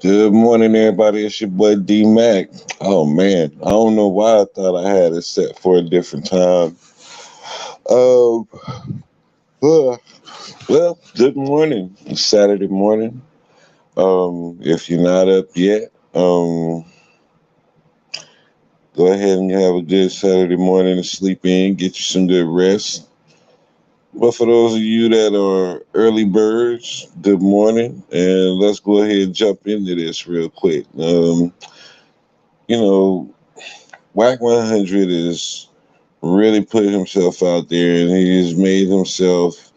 Good morning, everybody. It's your boy D Mac. Oh man, I don't know why I thought I had it set for a different time. Um, well, good morning. It's Saturday morning. If you're not up yet, go ahead and have a good Saturday morning and sleep in. Get you some good rest. But for those of you that are early birds, good morning, and let's go ahead and jump into this real quick. You know, Wack 100 is really put himself out there, and he has made himself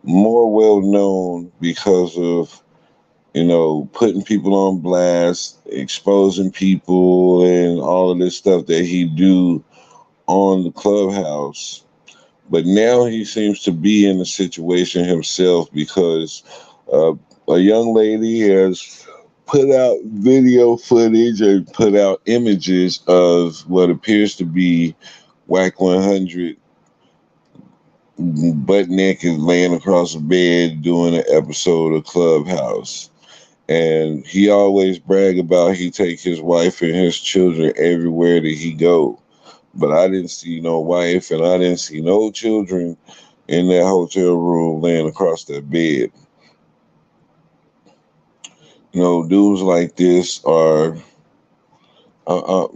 more well known because of putting people on blast, exposing people, and all of this stuff that he do on the clubhouse. But now he seems to be in a situation himself because uh, a young lady has put out video footage and put out images of what appears to be Wack 100 butt naked laying across the bed doing an episode of Clubhouse. And he always brag about he take his wife and his children everywhere that he go. But I didn't see no wife and I didn't see no children in that hotel room laying across that bed. Dudes like this are, uh, uh,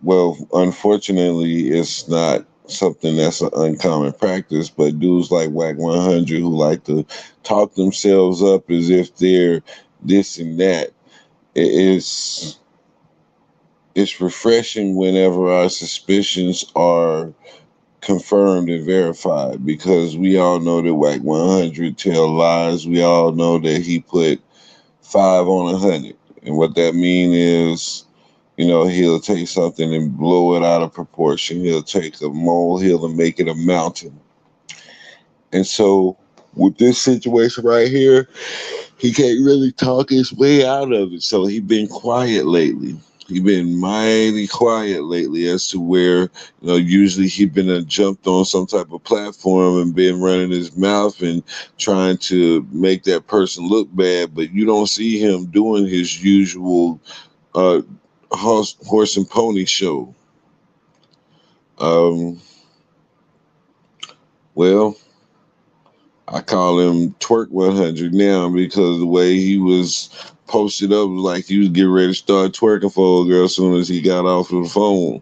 well, unfortunately, it's not something that's an uncommon practice, but dudes like Wack 100 who like to talk themselves up as if they're this and that, it's it's refreshing whenever our suspicions are confirmed and verified because we all know that Wack 100 tell lies. We all know that he put 5 on 100, and what that mean is, he'll take something and blow it out of proportion. He'll take a molehill and make it a mountain. And so, with this situation right here, he can't really talk his way out of it. So he been quiet lately. He been mighty quiet lately as to where, usually he been jumped on some type of platform and been running his mouth and trying to make that person look bad, but you don't see him doing his usual uh, horse and pony show. Um, well, I call him Twerk 100 now because the way he was posted up was like he was getting ready to start twerking for a girl as soon as he got off of the phone.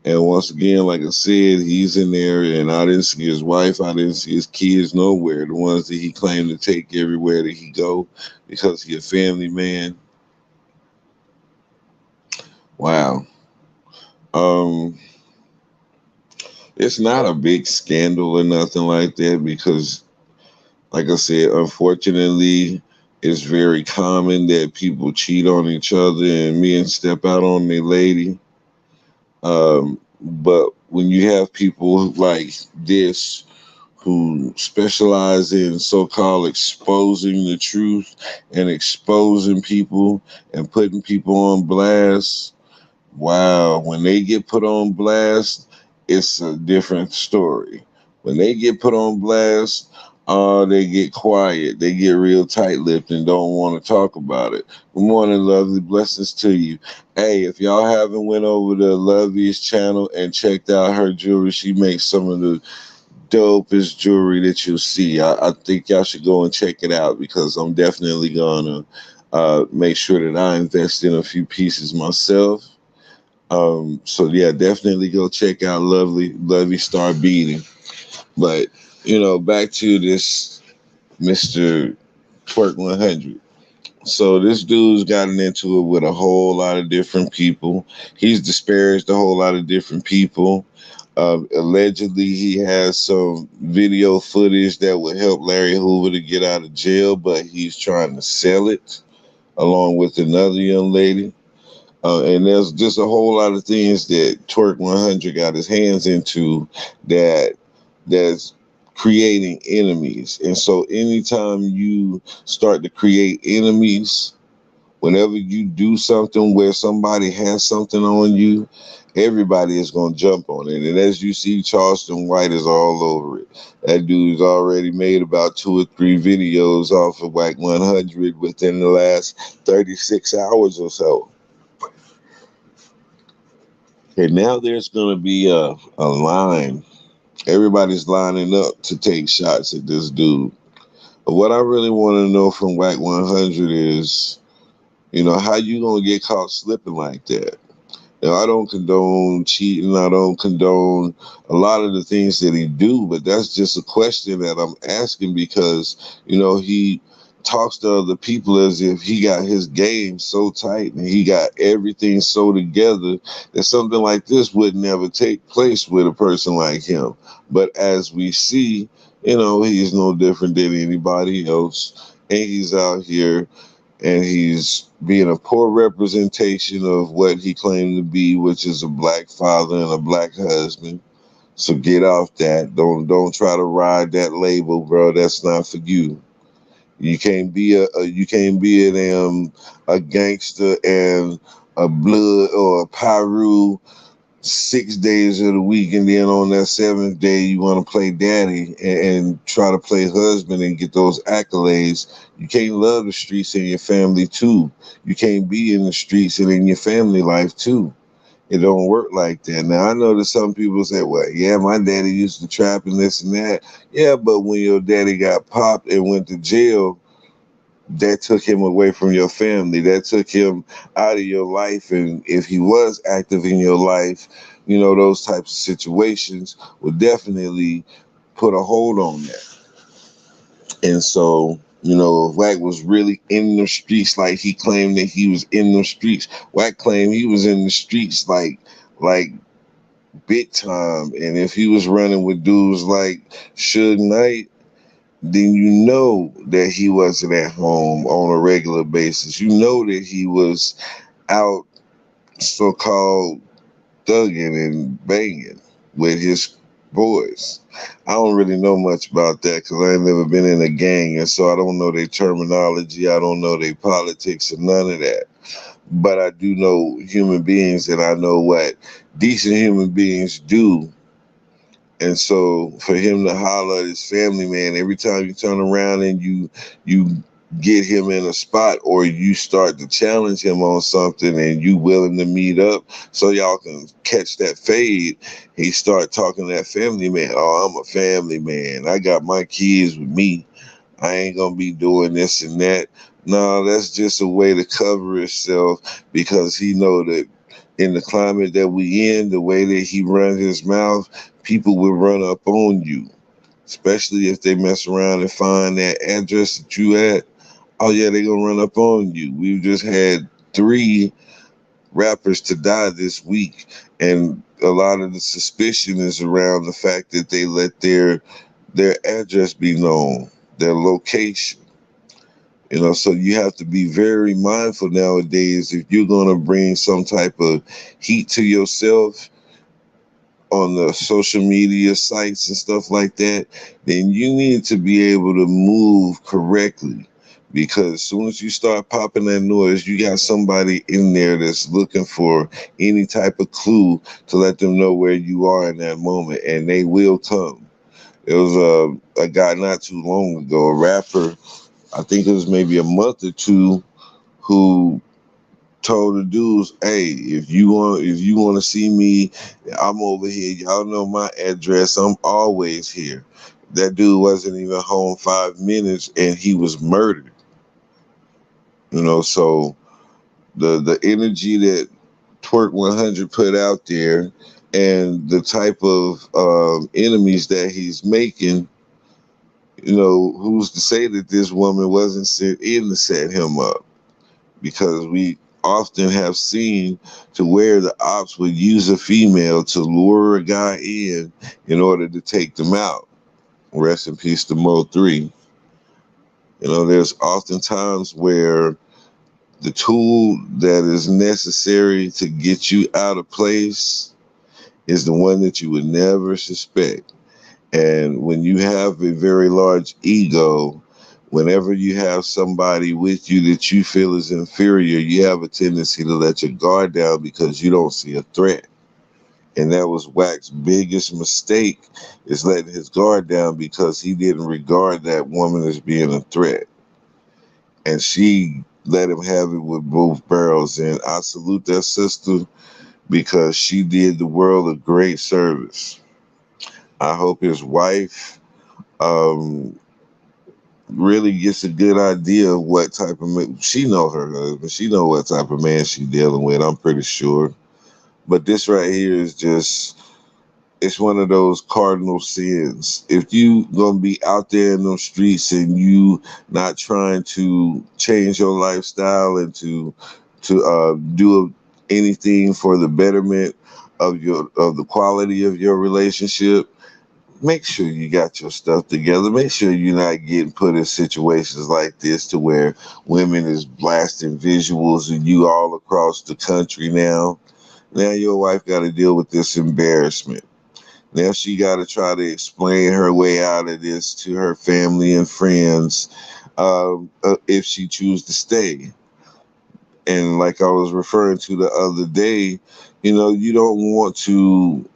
And once again, like I said, he's in there, and I didn't see his wife, I didn't see his kids nowhere. The ones that he claimed to take everywhere that he go because he a family man. Wow. Um, it's not a big scandal or nothing like that because like I said, unfortunately, it's very common that people cheat on each other and men step out on their lady. But when you have people like this who specialize in so-called exposing the truth and exposing people and putting people on blast, wow, when they get put on blast, it's a different story. When they get put on blast, they get quiet. They get real tight-lipped and don't want to talk about it. Good morning, lovely. Blessings to you. Hey, if y'all haven't went over to Lovely's channel and checked out her jewelry, she makes some of the dopest jewelry that you'll see. I think y'all should go and check it out because I'm definitely gonna make sure that I invest in a few pieces myself. So yeah, definitely go check out Lovely Star Beating. But back to this Mr. Twerk 100. So this dude's gotten into it with a whole lot of different people. He's disparaged a whole lot of different people. Allegedly, he has some video footage that would help Larry Hoover to get out of jail, but he's trying to sell it along with another young lady. And there's just a whole lot of things that Twerk 100 got his hands into that that's creating enemies. And so anytime you start to create enemies Whenever you do something where somebody has something on you, everybody is going to jump on it. And as you see, Charleston White is all over it. That dude's already made about 2 or 3 videos off of Wack 100 within the last 36 hours or so. And now there's going to be a line. Everybody's lining up to take shots at this dude. But what I really want to know from Wack 100 is, how you going to get caught slipping like that? I don't condone cheating. I don't condone a lot of the things that he do, but that's just a question that I'm asking because, he talks to other people as if he got his game so tight and he got everything so together that something like this would never take place with a person like him. But as we see, he's no different than anybody else. And he's out here and he's being a poor representation of what he claimed to be, which is a black father and a black husband. So get off that. Don't try to ride that label, bro. That's not for you. You can't be you can't be a gangster and a blood or a Piru 6 days of the week, and then on that seventh day you want to play daddy and try to play husband and get those accolades. You can't love the streets and your family too. You can't be in the streets and in your family life too. It don't work like that. Now I know that some people say, well, yeah, my daddy used to trap and this and that. Yeah, but when your daddy got popped and went to jail, that took him away from your family. That took him out of your life. And if he was active in your life, those types of situations would definitely put a hold on that. And so, if Wack was really in the streets like he claimed that he was in the streets, Wack claimed he was in the streets like big time. And if he was running with dudes like Suge Knight, then you know that he wasn't at home on a regular basis. You know that he was out so-called thugging and banging with his boys. I don't really know much about that because I ain't never been in a gang, and so I don't know their terminology. I don't know their politics or none of that. But I do know human beings, and I know what decent human beings do. And so for him to holler at his family, man, every time you turn around and you get him in a spot or you start to challenge him on something and you willing to meet up so y'all can catch that fade, he start talking to that family man. Oh, I'm a family man. I got my kids with me. I ain't gonna be doing this and that. No, that's just a way to cover himself because he know that in the climate that we in, the way that he runs his mouth, people will run up on you, especially if they mess around and find that address that you at. Oh yeah, they gonna run up on you. We've just had 3 rappers to die this week, and a lot of the suspicion is around the fact that they let their address be known, their location. So you have to be very mindful nowadays if you're gonna bring some type of heat to yourself on the social media sites and stuff like that, then you need to be able to move correctly. Because as soon as you start popping that noise, you got somebody in there that's looking for any type of clue to let them know where you are in that moment, and they will come. There was a guy not too long ago, a rapper, I think it was maybe a month or two, who told the dudes, "Hey, if you want to see me, I'm over here. Y'all know my address. I'm always here." That dude wasn't even home 5 minutes, and he was murdered. So the energy that Twerk 100 put out there, and the type of enemies that he's making, who's to say that this woman wasn't sent in to set him up? Because we often have seen to where the ops would use a female to lure a guy in order to take them out. Rest in peace to Mo 3. There's often times where the tool that is necessary to get you out of place is the one that you would never suspect. And when you have a very large ego, Whenever you have somebody with you that you feel is inferior, you have a tendency to let your guard down because you don't see a threat. And that was Wack's biggest mistake, is letting his guard down because he didn't regard that woman as being a threat. And she let him have it with both barrels. And I salute that sister because she did the world a great service. I hope his wife um, really gets a good idea of what type of man she know her husband. She know what type of man she dealing with. I'm pretty sure. But this right here is just, it's one of those cardinal sins. If you gonna be out there in those streets and you not trying to change your lifestyle and to do anything for the betterment of the quality of your relationship, make sure you got your stuff together. Make sure you're not getting put in situations like this to where women is blasting visuals of you all across the country now. Now your wife got to deal with this embarrassment. Now she got to try to explain her way out of this to her family and friends if she chooses to stay. And like I was referring to the other day, you don't want to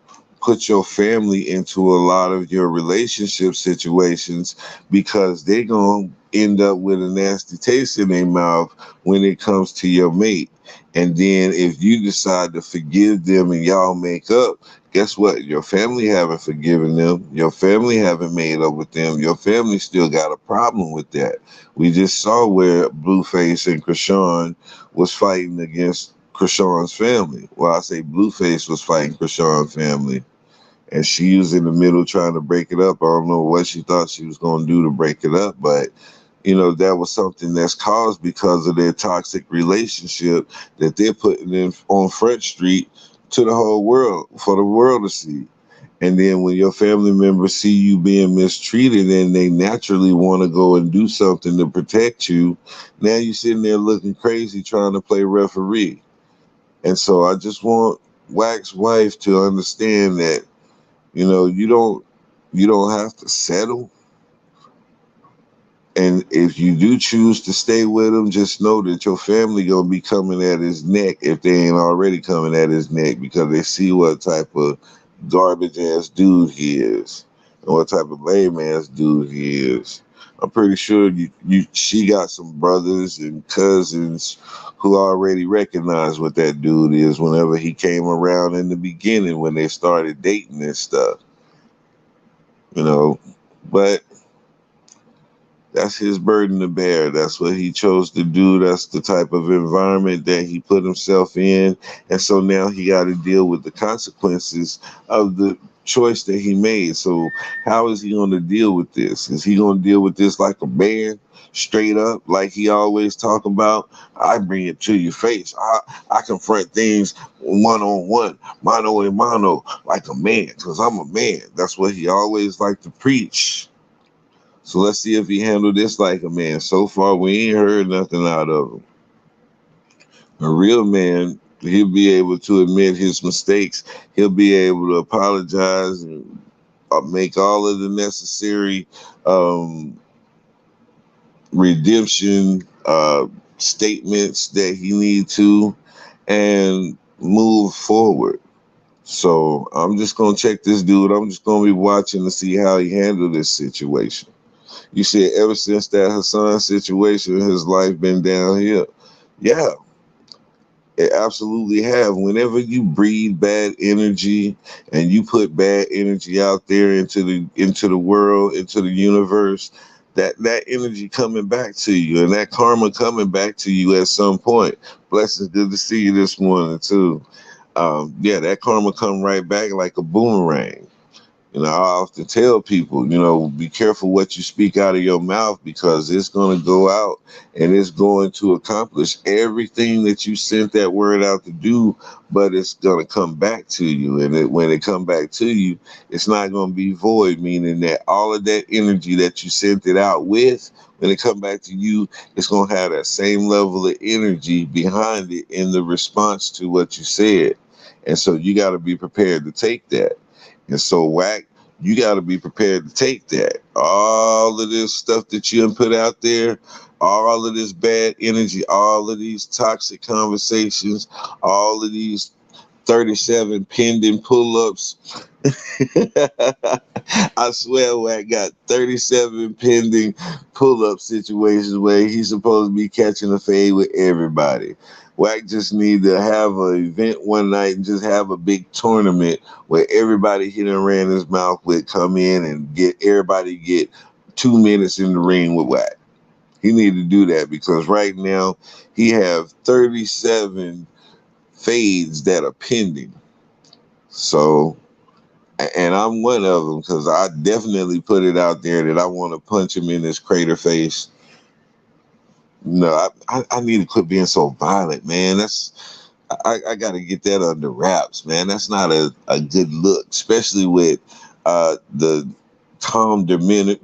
put your family into a lot of your relationship situations because they're going to end up with a nasty taste in their mouth when it comes to your mate. And then if you decide to forgive them and y'all make up, guess what? Your family haven't forgiven them. Your family haven't made up with them. Your family still got a problem with that. We just saw where Blueface and Krishan was fighting against Krishan's family. Well, I say Blueface was fighting Krishan's family, and she was in the middle trying to break it up. I don't know what she thought she was going to do to break it up, but that was something that's caused because of their toxic relationship that they're putting in on Front Street to the whole world for the world to see. And then when your family members see you being mistreated and they naturally want to go and do something to protect you, now you're sitting there looking crazy trying to play referee. And so I just want Wack's wife to understand that, you don't have to settle. And if you do choose to stay with him, just know that your family gonna be coming at his neck if they ain't already coming at his neck because they see what type of garbage ass dude he is and what type of lame ass dude he is. I'm pretty sure she got some brothers and cousins who already recognize what that dude is whenever he came around in the beginning when they started dating and stuff. You know, but that's his burden to bear. That's what he chose to do. That's the type of environment that he put himself in. And so now he got to deal with the consequences of the choice that he made. So how is he going to deal with this? Is he going to deal with this like a man, straight up, like he always talk about? I bring it to your face. I confront things one on one, mano a mano, like a man, because I'm a man. That's what he always liked to preach. So let's see if he handled this like a man. So far, we ain't heard nothing out of him. A real man, he'll be able to admit his mistakes. He'll be able to apologize and make all of the necessary um, redemption statements that he need to and move forward. So I'm just gonna check this dude. I'm just gonna be watching to see how he handled this situation. You said ever since that Hassan situation, his life been downhill. Yeah, it absolutely have. Whenever you breathe bad energy and you put bad energy out there into the world, into the universe, that energy coming back to you and that karma coming back to you at some point. Blessings, good to see you this morning too. Yeah, that karma come right back like a boomerang. I often tell people, be careful what you speak out of your mouth because it's going to go out and it's going to accomplish everything that you sent that word out to do, but it's going to come back to you. And when it come back to you, it's not going to be void, meaning that all of that energy that you sent it out with, when it come back to you, it's going to have that same level of energy behind it in the response to what you said. And so you got to be prepared to take that. And so Wack You got to be prepared to take that. All of this stuff that you put out there, all of this bad energy, all of these toxic conversations, all of these 37 pending pull-ups. I swear Wack got 37 pending pull-up situations where he's supposed to be catching a fade with everybody. Wack just need to have an event one night and just have a big tournament where everybody he done ran his mouth with come in and get everybody get 2 minutes in the ring with Wack. He need to do that because right now he have 37 fades that are pending. So, and I'm one of them because I definitely put it out there that I want to punch him in his crater face. No, I need to quit being so violent, man. I got to get that under wraps, man. That's not a good look, especially with the calm demeanor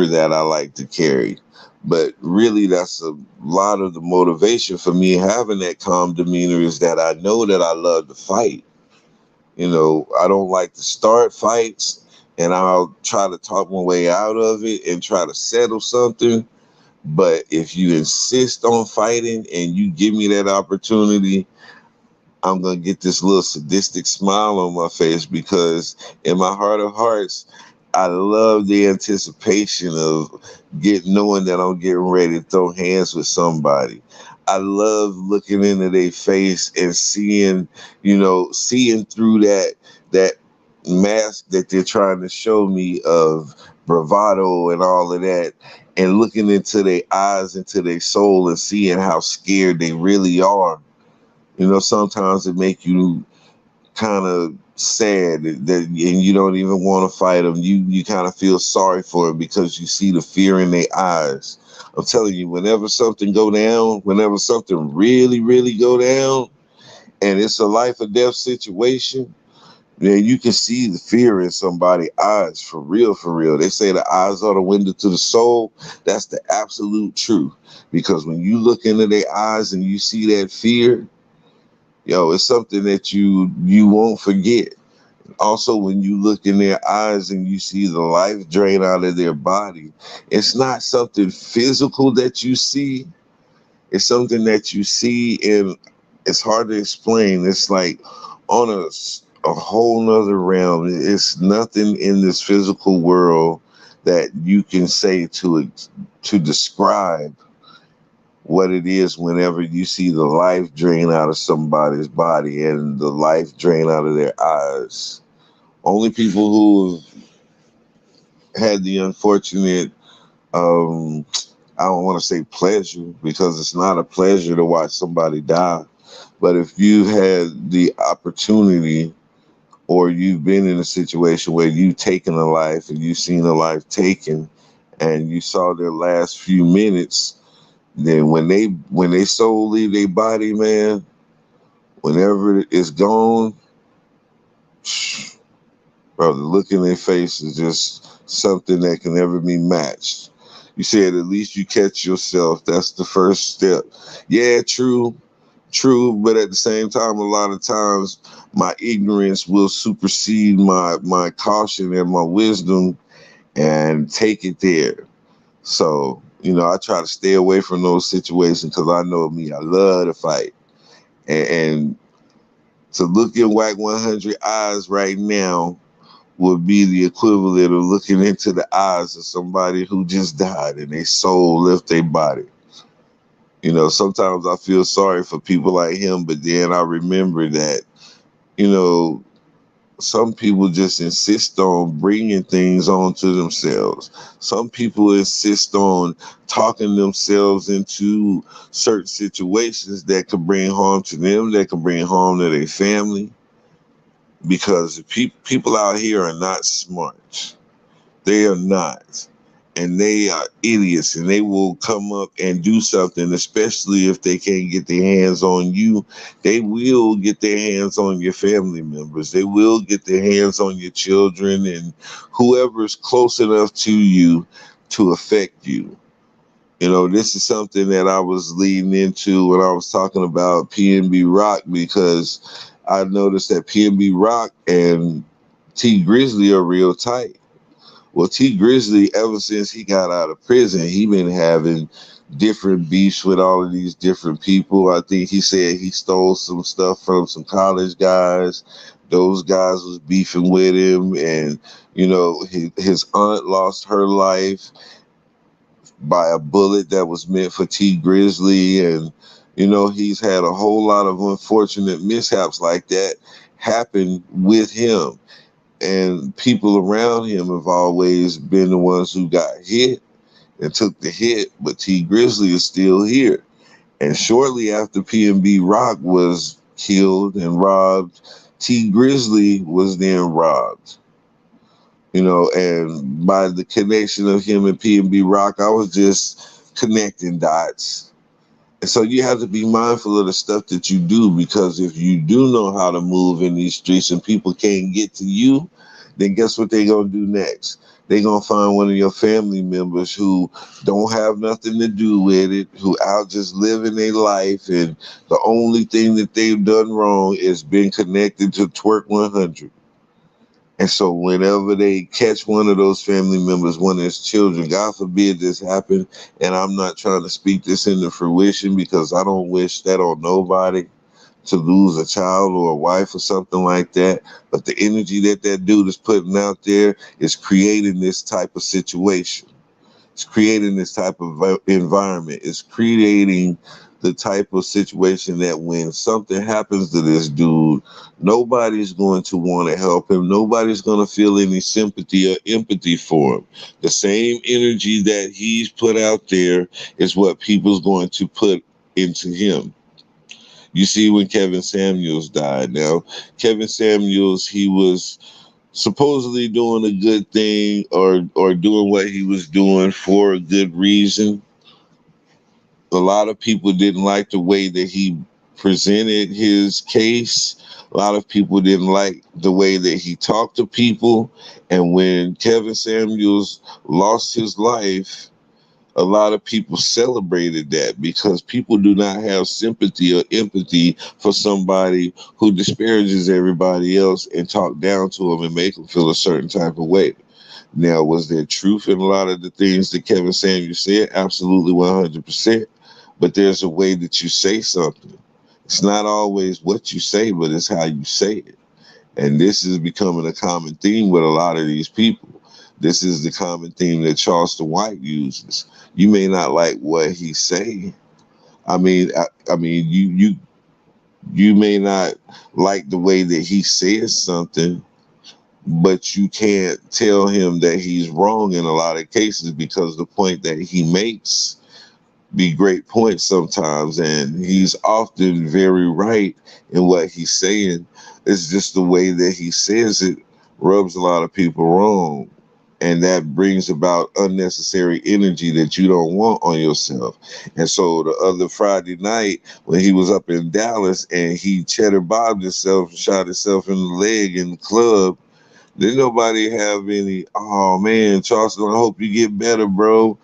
that I like to carry. But really, that's a lot of the motivation for me having that calm demeanor is that I know that I love to fight. You know, I don't like to start fights, and I'll try to talk my way out of it and try to settle something. But if you insist on fighting and you give me that opportunity, I'm going to get this little sadistic smile on my face because in my heart of hearts, I love the anticipation of knowing that I'm getting ready to throw hands with somebody. I love looking into their face and seeing through that mask that they're trying to show me of bravado and all of that, and looking into their eyes, into their soul, and seeing how scared they really are. Sometimes it make you kind of sad that, and you don't even want to fight them. You kind of feel sorry for them because you see the fear in their eyes. I'm telling you, whenever something go down, whenever something really, really go down, and it's a life or death situation, then you can see the fear in somebody's eyes for real, for real. They say the eyes are the window to the soul. That's the absolute truth. Because when you look into their eyes and you see that fear, it's something that you won't forget. Also, when you look in their eyes and you see the life drain out of their body, it's not something physical that you see. It's something that you see, and it's hard to explain. It's like on a whole nother realm. It's nothing in this physical world that you can say to describe what it is whenever you see the life drain out of somebody's body and the life drain out of their eyes. Only people who have had the unfortunate, I don't want to say pleasure because it's not a pleasure to watch somebody die, but if you've had the opportunity or you've been in a situation where you've taken a life and you've seen a life taken and you saw their last few minutes, then when they soul leave their body, man, whenever it's gone, bro, the look in their face is just something that can never be matched. You said at least you catch yourself. That's the first step. Yeah, true, but at the same time, a lot of times my ignorance will supersede my caution and my wisdom and take it there. So, I try to stay away from those situations because I know me. I love to fight. And to look in Wack 100 eyes right now would be the equivalent of looking into the eyes of somebody who just died and their soul left their body. Sometimes I feel sorry for people like him, but then I remember that, you know, some people just insist on bringing things onto themselves. Some people insist on talking themselves into certain situations that could bring harm to them, that can bring harm to their family, because people out here are not smart. They are not. And they are idiots, and they will come up and do something, especially if they can't get their hands on you. They will get their hands on your family members. They will get their hands on your children and whoever is close enough to you to affect you. This is something that I was leading into when I was talking about PNB Rock, because I noticed that PNB Rock and T Grizzly are real tight. Well, T Grizzly, ever since he got out of prison, he been having different beefs with all of these different people. I think he said he stole some stuff from some college guys. Those guys was beefing with him, and his aunt lost her life by a bullet that was meant for T Grizzly, and he's had a whole lot of unfortunate mishaps like that happen with him, and people around him have always been the ones who got hit and took the hit, but T Grizzly is still here. And shortly after PNB Rock was killed and robbed, T Grizzly was then robbed. And by the connection of him and PNB Rock, I was just connecting dots. And so you have to be mindful of the stuff that you do, because if you do know how to move in these streets and people can't get to you, then guess what they're going to do next? They're going to find one of your family members who don't have nothing to do with it, who out just living their life, and the only thing that they've done wrong is been connected to Twerk 100. And so whenever they catch one of those family members, one of his children, God forbid this happen, and I'm not trying to speak this into fruition because I don't wish that on nobody, to lose a child or a wife or something like that. But the energy that that dude is putting out there is creating this type of situation. It's creating this type of environment. It's creating the type of situation that when something happens to this dude, nobody's going to want to help him. Nobody's going to feel any sympathy or empathy for him. The same energy that he's put out there is what people's going to put into him. You see, when Kevin Samuels died, now, Kevin Samuels, he was supposedly doing a good thing, or doing what he was doing for a good reason. A lot of people didn't like the way that he presented his case. A lot of people didn't like the way that he talked to people. And when Kevin Samuels lost his life, a lot of people celebrated that, because people do not have sympathy or empathy for somebody who disparages everybody else and talk down to them and make them feel a certain type of way. Now, was there truth in a lot of the things that Kevin Samuels said? Absolutely, 100%. But there's a way that you say something. It's not always what you say, but it's how you say it. And this is becoming a common theme with a lot of these people. This is the common theme that Charleston White uses. You may not like what he say. You may not like the way that he says something, but you can't tell him that he's wrong in a lot of cases, because the point that he makes be great points sometimes, and he's often very right in what he's saying. It's just the way that he says it rubs a lot of people wrong, and that brings about unnecessary energy that you don't want on yourself. And so the other Friday night, when he was up in Dallas and he cheddar bobbed himself and shot himself in the leg in the club, didn't nobody have any, oh man, Charleston, I hope you get better, bro.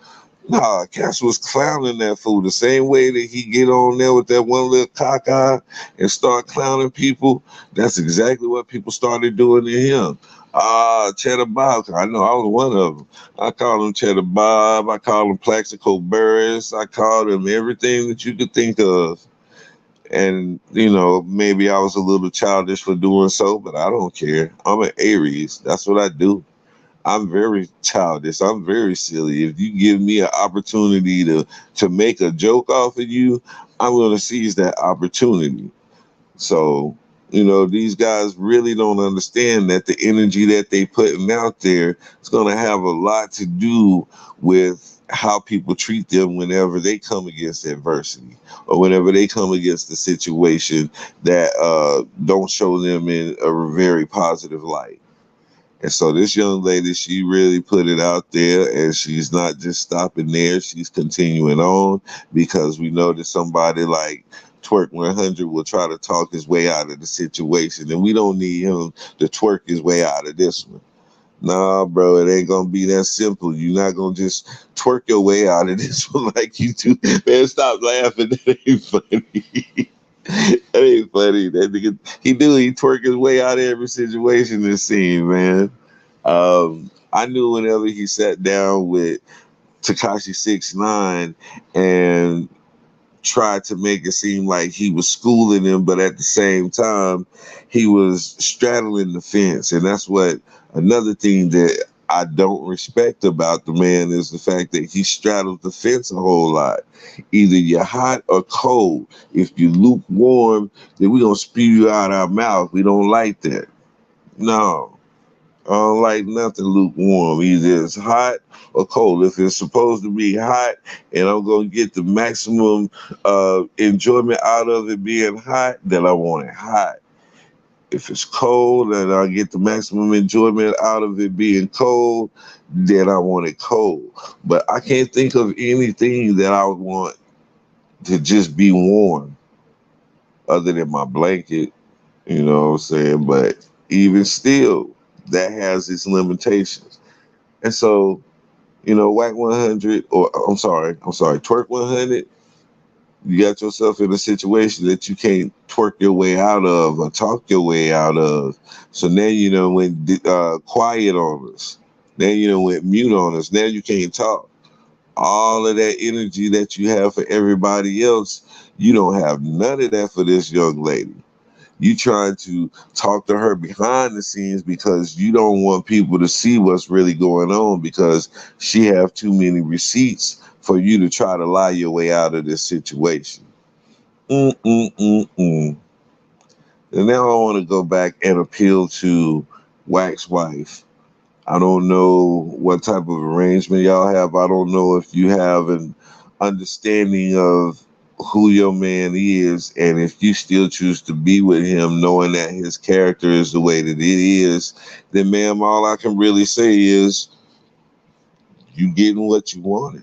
Nah, Cass was clowning that fool the same way that he get on there with that one little cock eye and start clowning people. That's exactly what people started doing to him. Cheddar Bob. I know I was one of them. I called him Cheddar Bob. I called him Plaxico Burris. I called him everything that you could think of. And, maybe I was a little childish for doing so, but I don't care. I'm an Aries. That's what I do. I'm very childish. I'm very silly. If you give me an opportunity to make a joke off of you, I'm going to seize that opportunity. So, these guys really don't understand that the energy that they putting out there is going to have a lot to do with how people treat them whenever they come against adversity, or whenever they come against the situation that don't show them in a very positive light. And so this young lady, she really put it out there, and she's not just stopping there. She's continuing on, because we know that somebody like Twerk 100 will try to talk his way out of the situation, and we don't need him to twerk his way out of this one. Nah, bro, it ain't gonna be that simple. You're not gonna just twerk your way out of this one like you do. Man, stop laughing. That ain't funny. That ain't funny. That nigga, he twerk his way out of every situation this scene, man. I knew whenever he sat down with Takashi 69 and tried to make it seem like he was schooling him, but at the same time, he was straddling the fence. And that's what another thing that I don't respect about the man is the fact that he straddles the fence a whole lot. Either you're hot or cold. If you lukewarm, then we gonna spew you out our mouth. We don't like that. No. I don't like nothing lukewarm. Either it's hot or cold. If it's supposed to be hot and I'm going to get the maximum enjoyment out of it being hot, then I want it hot. If it's cold and I get the maximum enjoyment out of it being cold, then I want it cold. But I can't think of anything that I would want to just be warm other than my blanket. You know what I'm saying? But even still, that has its limitations. And so, Whack 100, or Twerk 100, you got yourself in a situation that you can't twerk your way out of or talk your way out of. So now went quiet on us. Now went mute on us. Now you can't talk. All of that energy that you have for everybody else, you don't have none of that for this young lady. You trying to talk to her behind the scenes because you don't want people to see what's really going on because she have too many receipts for you to try to lie your way out of this situation. And now I want to go back and appeal to Wack's wife. I don't know what type of arrangement y'all have. I don't know if you have an understanding of who your man is, and if you still choose to be with him knowing that his character is the way that it is, then ma'am, all I can really say is you getting what you wanted.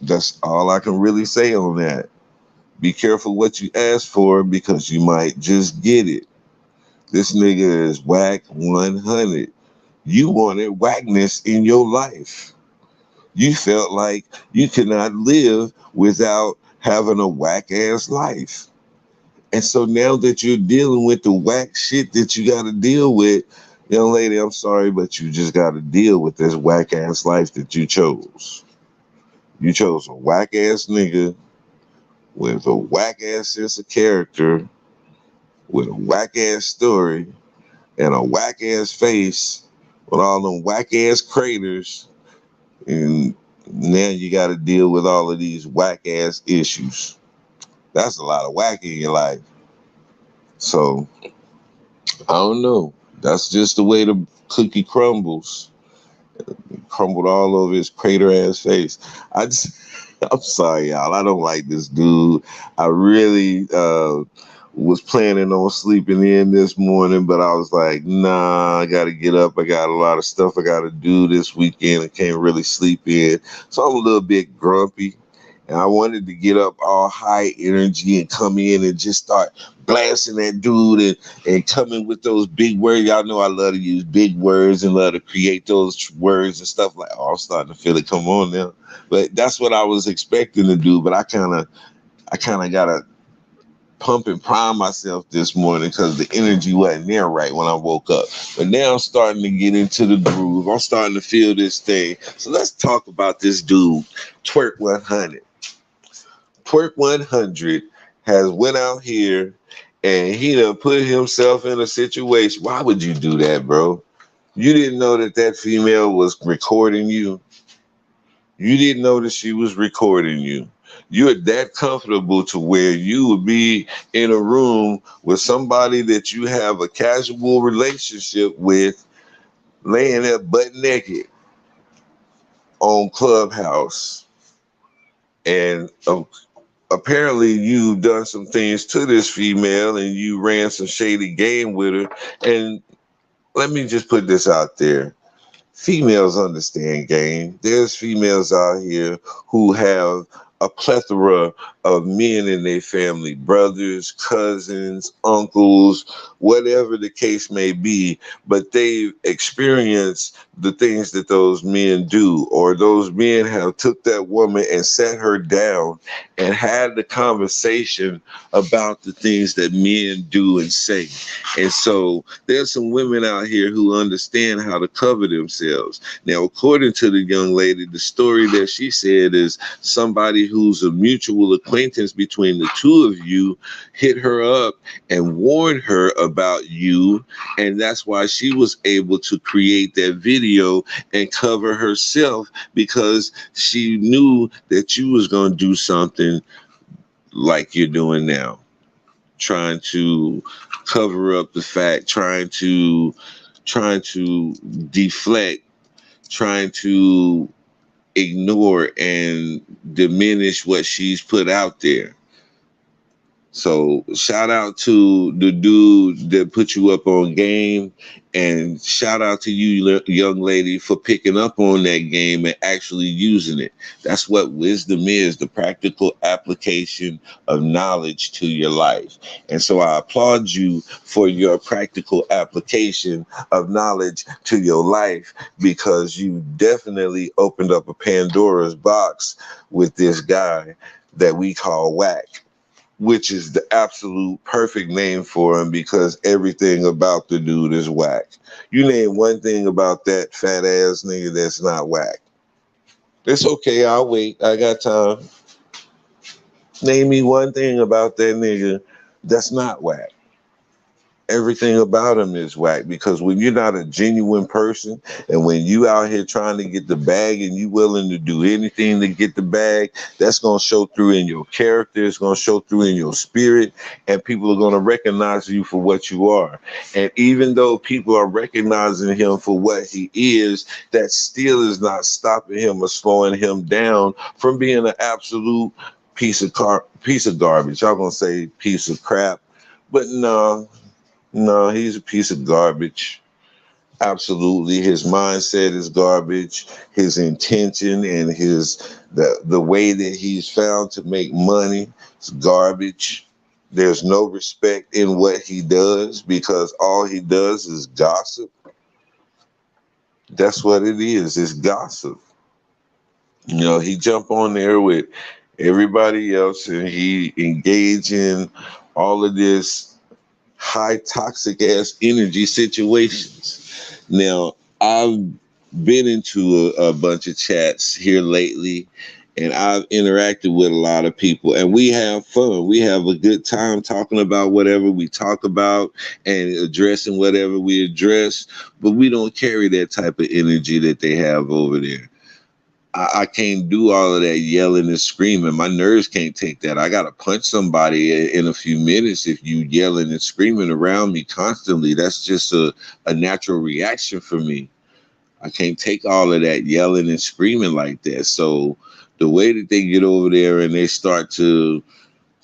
That's all I can really say on that. Be careful what you ask for because you might just get it. This nigga is Wack 100. You wanted whackness in your life. You felt like you could not live without having a whack ass life. And so now that you're dealing with the whack shit that you got to deal with, young lady, I'm sorry, but you just got to deal with this whack ass life that you chose. You chose a whack ass nigga with a whack ass sense of character, with a whack ass story, and a whack ass face, with all them whack ass craters. And now you got to deal with all of these whack ass issues. That's a lot of whack in your life. So I don't know. That's just the way the cookie crumbles. It crumbled all over his crater ass face. I just, I'm sorry, y'all. I don't like this dude. I really was planning on sleeping in this morning, but I was like, nah, I got to get up. I got a lot of stuff I got to do this weekend. I can't really sleep in. So I'm a little bit grumpy. And I wanted to get up all high energy and come in and just start blasting that dude and coming with those big words. Y'all know I love to use big words and love to create those words and stuff like, oh, I'm starting to feel it come on now. But that's what I was expecting to do. But I kind of got to pump and prime myself this morning because the energy wasn't there right when I woke up. But now I'm starting to get into the groove. I'm starting to feel this thing. So let's talk about this dude, Twerk 100. Twerk 100 has went out here and he done put himself in a situation. Why would you do that, bro? You didn't know that female was recording you. You didn't know that she was recording you. You're that comfortable to where you would be in a room with somebody that you have a casual relationship with, laying there butt naked on Clubhouse. And apparently you've done some things to this female and you ran some shady game with her. And let me just put this out there. Females understand game. There's females out here who have a plethora of men in their family, brothers, cousins, uncles, whatever the case may be, but they've experienced the things that those men do, or those men have took that woman and sat her down and had the conversation about the things that men do and say. And so there's some women out here who understand how to cover themselves. Now, according to the young lady, the story that she said is somebody who's a mutual acquaintance between the two of you hit her up and warned her about you, and that's why she was able to create that video and cover herself, because she knew that you was going to do something like you're doing now, trying to cover up the fact, trying to deflect, trying to ignore and diminish what she's put out there. So shout out to the dude that put you up on game, and shout out to you, young lady, for picking up on that game and actually using it. That's what wisdom is, the practical application of knowledge to your life. And so I applaud you for your practical application of knowledge to your life, because you definitely opened up a Pandora's box with this guy that we call Wack, which is the absolute perfect name for him, because everything about the dude is whack. You name one thing about that fat ass nigga that's not whack. It's okay, I'll wait. I got time. Name me one thing about that nigga that's not whack. Everything about him is whack, because when you're not a genuine person, and when you out here trying to get the bag and you willing to do anything to get the bag, that's going to show through in your character. It's going to show through in your spirit, and people are going to recognize you for what you are. And even though people are recognizing him for what he is, that still is not stopping him or slowing him down from being an absolute piece of garbage. Y'all gonna say piece of crap, but no, he's a piece of garbage. Absolutely. His mindset is garbage. His intention and the way that he's found to make money is garbage. There's no respect in what he does, because all he does is gossip. That's what it is. It's gossip. You know, he jump on there with everybody else and he engage in all of this high toxic ass energy situations. Now, I've been into a bunch of chats here lately, and I've interacted with a lot of people, and we have fun. We have a good time talking about whatever we talk about and addressing whatever we address, but we don't carry that type of energy that they have over there. I can't do all of that yelling and screaming. My nerves can't take that. I got to punch somebody in a few minutes if you yelling and screaming around me constantly. That's just a natural reaction for me. I can't take all of that yelling and screaming like that. So the way that they get over there and they start to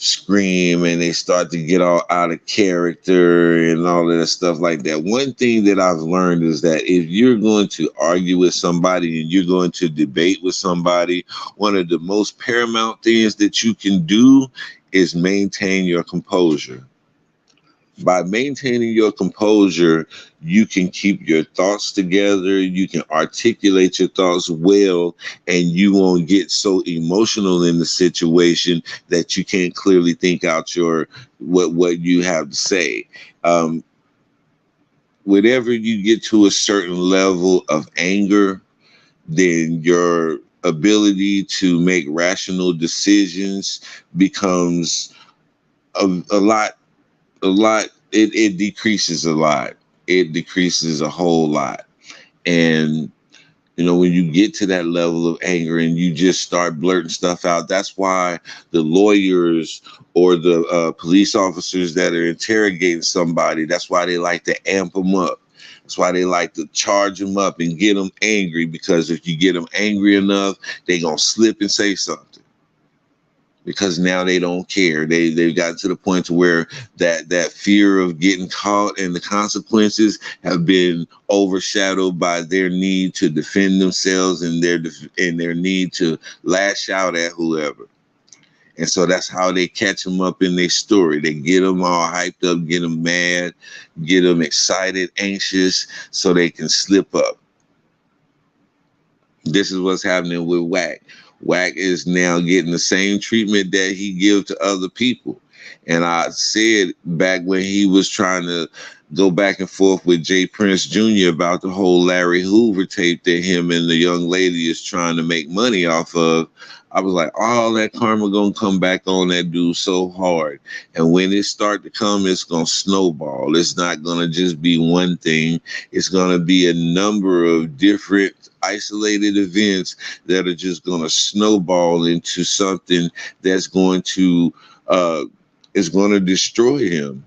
scream and they start to get all out of character and all of that stuff like that. One thing that I've learned is that if you're going to argue with somebody and you're going to debate with somebody, one of the most paramount things that you can do is maintain your composure. By maintaining your composure, you can keep your thoughts together, you can articulate your thoughts well, and you won't get so emotional in the situation that you can't clearly think out what you have to say. Um, Whenever you get to a certain level of anger, then your ability to make rational decisions becomes a lot. It decreases a lot. It decreases a whole lot. And when you get to that level of anger and you just start blurting stuff out, that's why the lawyers or the police officers that are interrogating somebody, that's why they like to amp them up. That's why they like to charge them up and get them angry, because if you get them angry enough, they gonna slip and say something, because now they don't care. They've gotten to the point to where that fear of getting caught and the consequences have been overshadowed by their need to defend themselves and their need to lash out at whoever. And so that's how they catch them up in their story. They get them all hyped up, get them mad, get them excited, anxious, so they can slip up. This is what's happening with Wack. Wack is now getting the same treatment that he gives to other people. And I said back when he was trying to go back and forth with Jay Prince Jr. about the whole Larry Hoover tape that him and the young lady is trying to make money off of, I was like, all that karma gonna come back on that dude so hard. And when it start to come, it's gonna snowball. It's not gonna just be one thing. It's gonna be a number of different isolated events that are just gonna snowball into something that's going to is going to destroy him.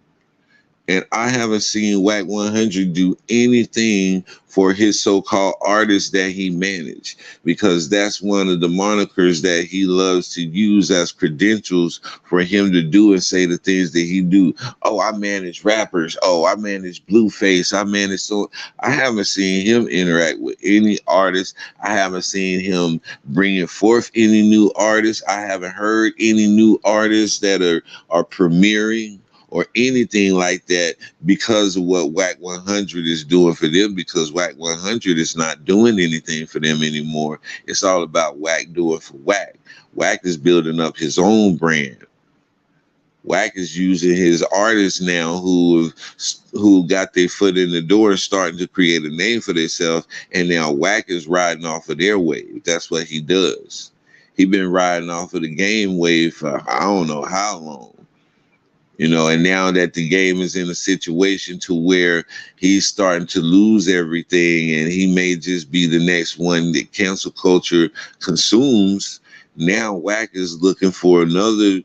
And I haven't seen Wack 100 do anything for his so-called artists that he managed, because that's one of the monikers that he loves to use as credentials for him to do and say the things that he do. Oh, I manage rappers. Oh, I manage Blueface. I manage. So I haven't seen him interact with any artists. I haven't seen him bringing forth any new artists. I haven't heard any new artists that are premiering or anything like that because of what Wack 100 is doing for them, because Wack 100 is not doing anything for them anymore. It's all about Wack doing for Wack. Wack is building up his own brand. Wack is using his artists now who got their foot in the door and starting to create a name for themselves, and now Wack is riding off of their wave. That's what he does. He's been riding off of the game wave for I don't know how long. You know, and now that the game is in a situation to where he's starting to lose everything and he may just be the next one that cancel culture consumes, now Wack is looking for another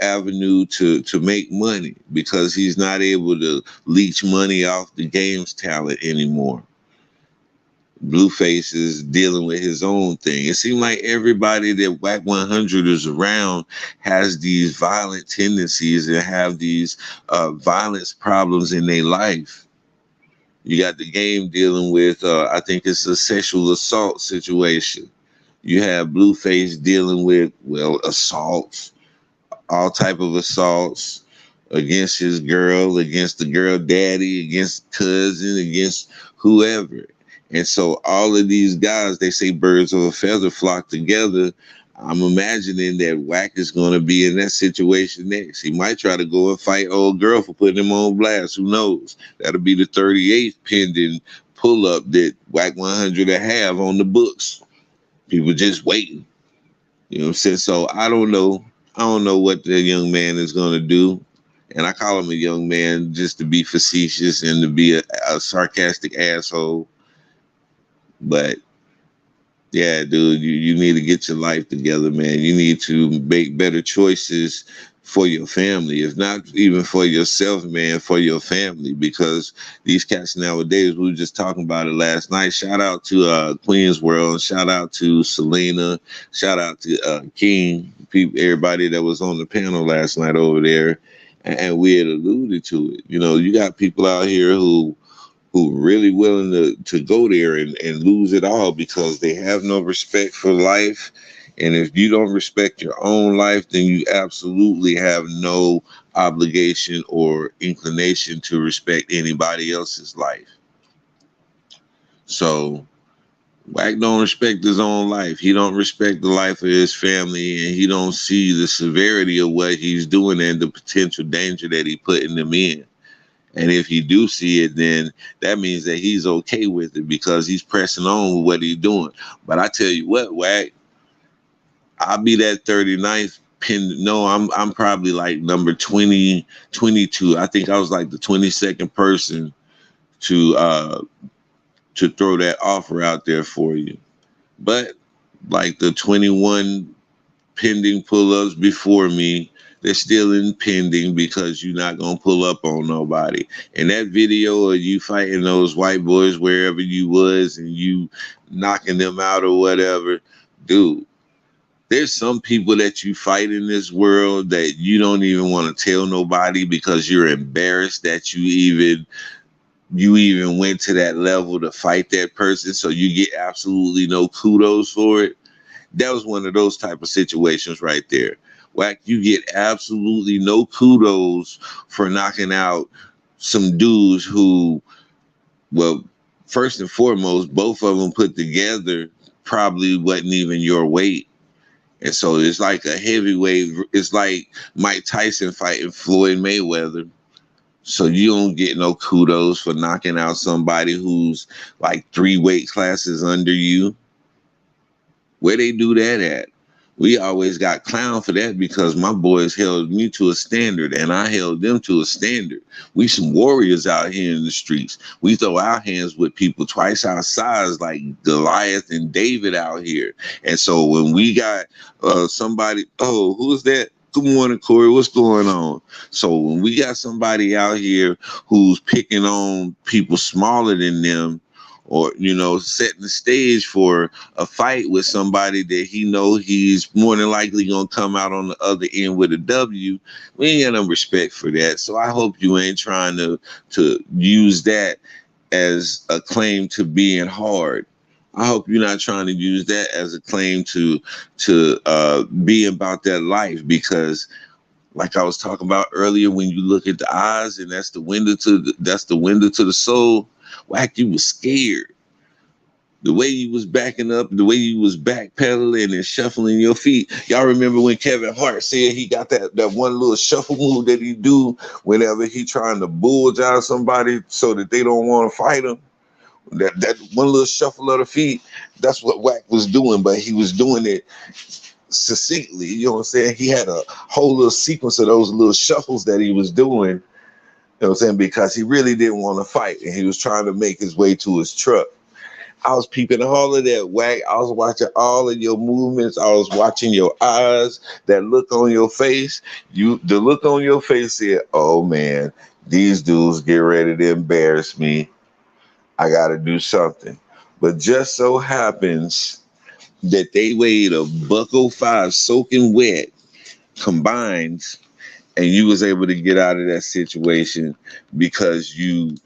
avenue to make money, because he's not able to leech money off the game's talent anymore. Blueface is dealing with his own thing. It seems like everybody that Wack 100 is around has these violent tendencies and have these violence problems in their life. You got the game dealing with, I think it's a sexual assault situation. You have Blueface dealing with, well, assaults, all type of assaults against his girl, against the girl daddy, against cousin, against whoever. And so all of these guys, they say birds of a feather flock together. I'm imagining that Wack is going to be in that situation next. He might try to go and fight old girl for putting him on blast. Who knows? That'll be the 38th pending pull-up that Wack 100 will have on the books. People just waiting. You know what I'm saying? So I don't know. I don't know what the young man is going to do. And I call him a young man just to be facetious and to be a sarcastic asshole. But yeah, dude, you need to get your life together, man. You need to make better choices for your family, if not even for yourself, man, for your family, because these cats nowadays, we were just talking about it last night. Shout out to Queen's World, shout out to Selena, shout out to King, people, everybody that was on the panel last night over there, and we had alluded to it. You know, you got people out here who really willing to go there and lose it all because they have no respect for life. And if you don't respect your own life, then you absolutely have no obligation or inclination to respect anybody else's life. So Wack don't respect his own life. He don't respect the life of his family, and he don't see the severity of what he's doing and the potential danger that he putting them in. And if you do see it, then that means that he's okay with it because he's pressing on with what he's doing. But I tell you what, Wack, I'll be that 39th pin. No, I'm probably like number 20, 22. I think I was like the 22nd person to throw that offer out there for you. But like the 21 pending pull-ups before me, they're still in pending because you're not going to pull up on nobody. And that video of you fighting those white boys wherever you was and you knocking them out or whatever, dude, there's some people that you fight in this world that you don't even want to tell nobody because you're embarrassed that you even went to that level to fight that person, so you get absolutely no kudos for it. That was one of those type of situations right there. Wack, you get absolutely no kudos for knocking out some dudes who, well, first and foremost, both of them put together probably wasn't even your weight. And so it's like a heavyweight. It's like Mike Tyson fighting Floyd Mayweather. So you don't get no kudos for knocking out somebody who's like 3 weight classes under you. Where they do that at? We always got clown for that because my boys held me to a standard and I held them to a standard. We some warriors out here in the streets. We throw our hands with people twice our size like Goliath and David out here. And so when we got somebody, oh, who's that? Good morning, Corey. What's going on? So when we got somebody out here who's picking on people smaller than them, or setting the stage for a fight with somebody that he know he's more than likely gonna come out on the other end with a W, we ain't got no respect for that. So I hope you ain't trying to use that as a claim to being hard. I hope you're not trying to use that as a claim to be about that life, because like I was talking about earlier, when you look at the eyes and that's the window to the soul. Wack, you was scared. The way you was backing up, the way you was backpedaling and shuffling your feet. Y'all remember when Kevin Hart said he got that one little shuffle move that he do whenever he trying to bulldoze somebody so that they don't want to fight him? That one little shuffle of the feet, that's what Wack was doing, but he was doing it succinctly. You know what I'm saying? He had a whole little sequence of those little shuffles that he was doing. You know what I'm saying? Because he really didn't want to fight and he was trying to make his way to his truck. I was peeping all of that, Wack. I was watching all of your movements. I was watching your eyes, that look on your face. The look on your face said, oh man, these dudes get ready to embarrass me. I got to do something. But just so happens that they weighed a $105 soaking wet combined, and you was able to get out of that situation because you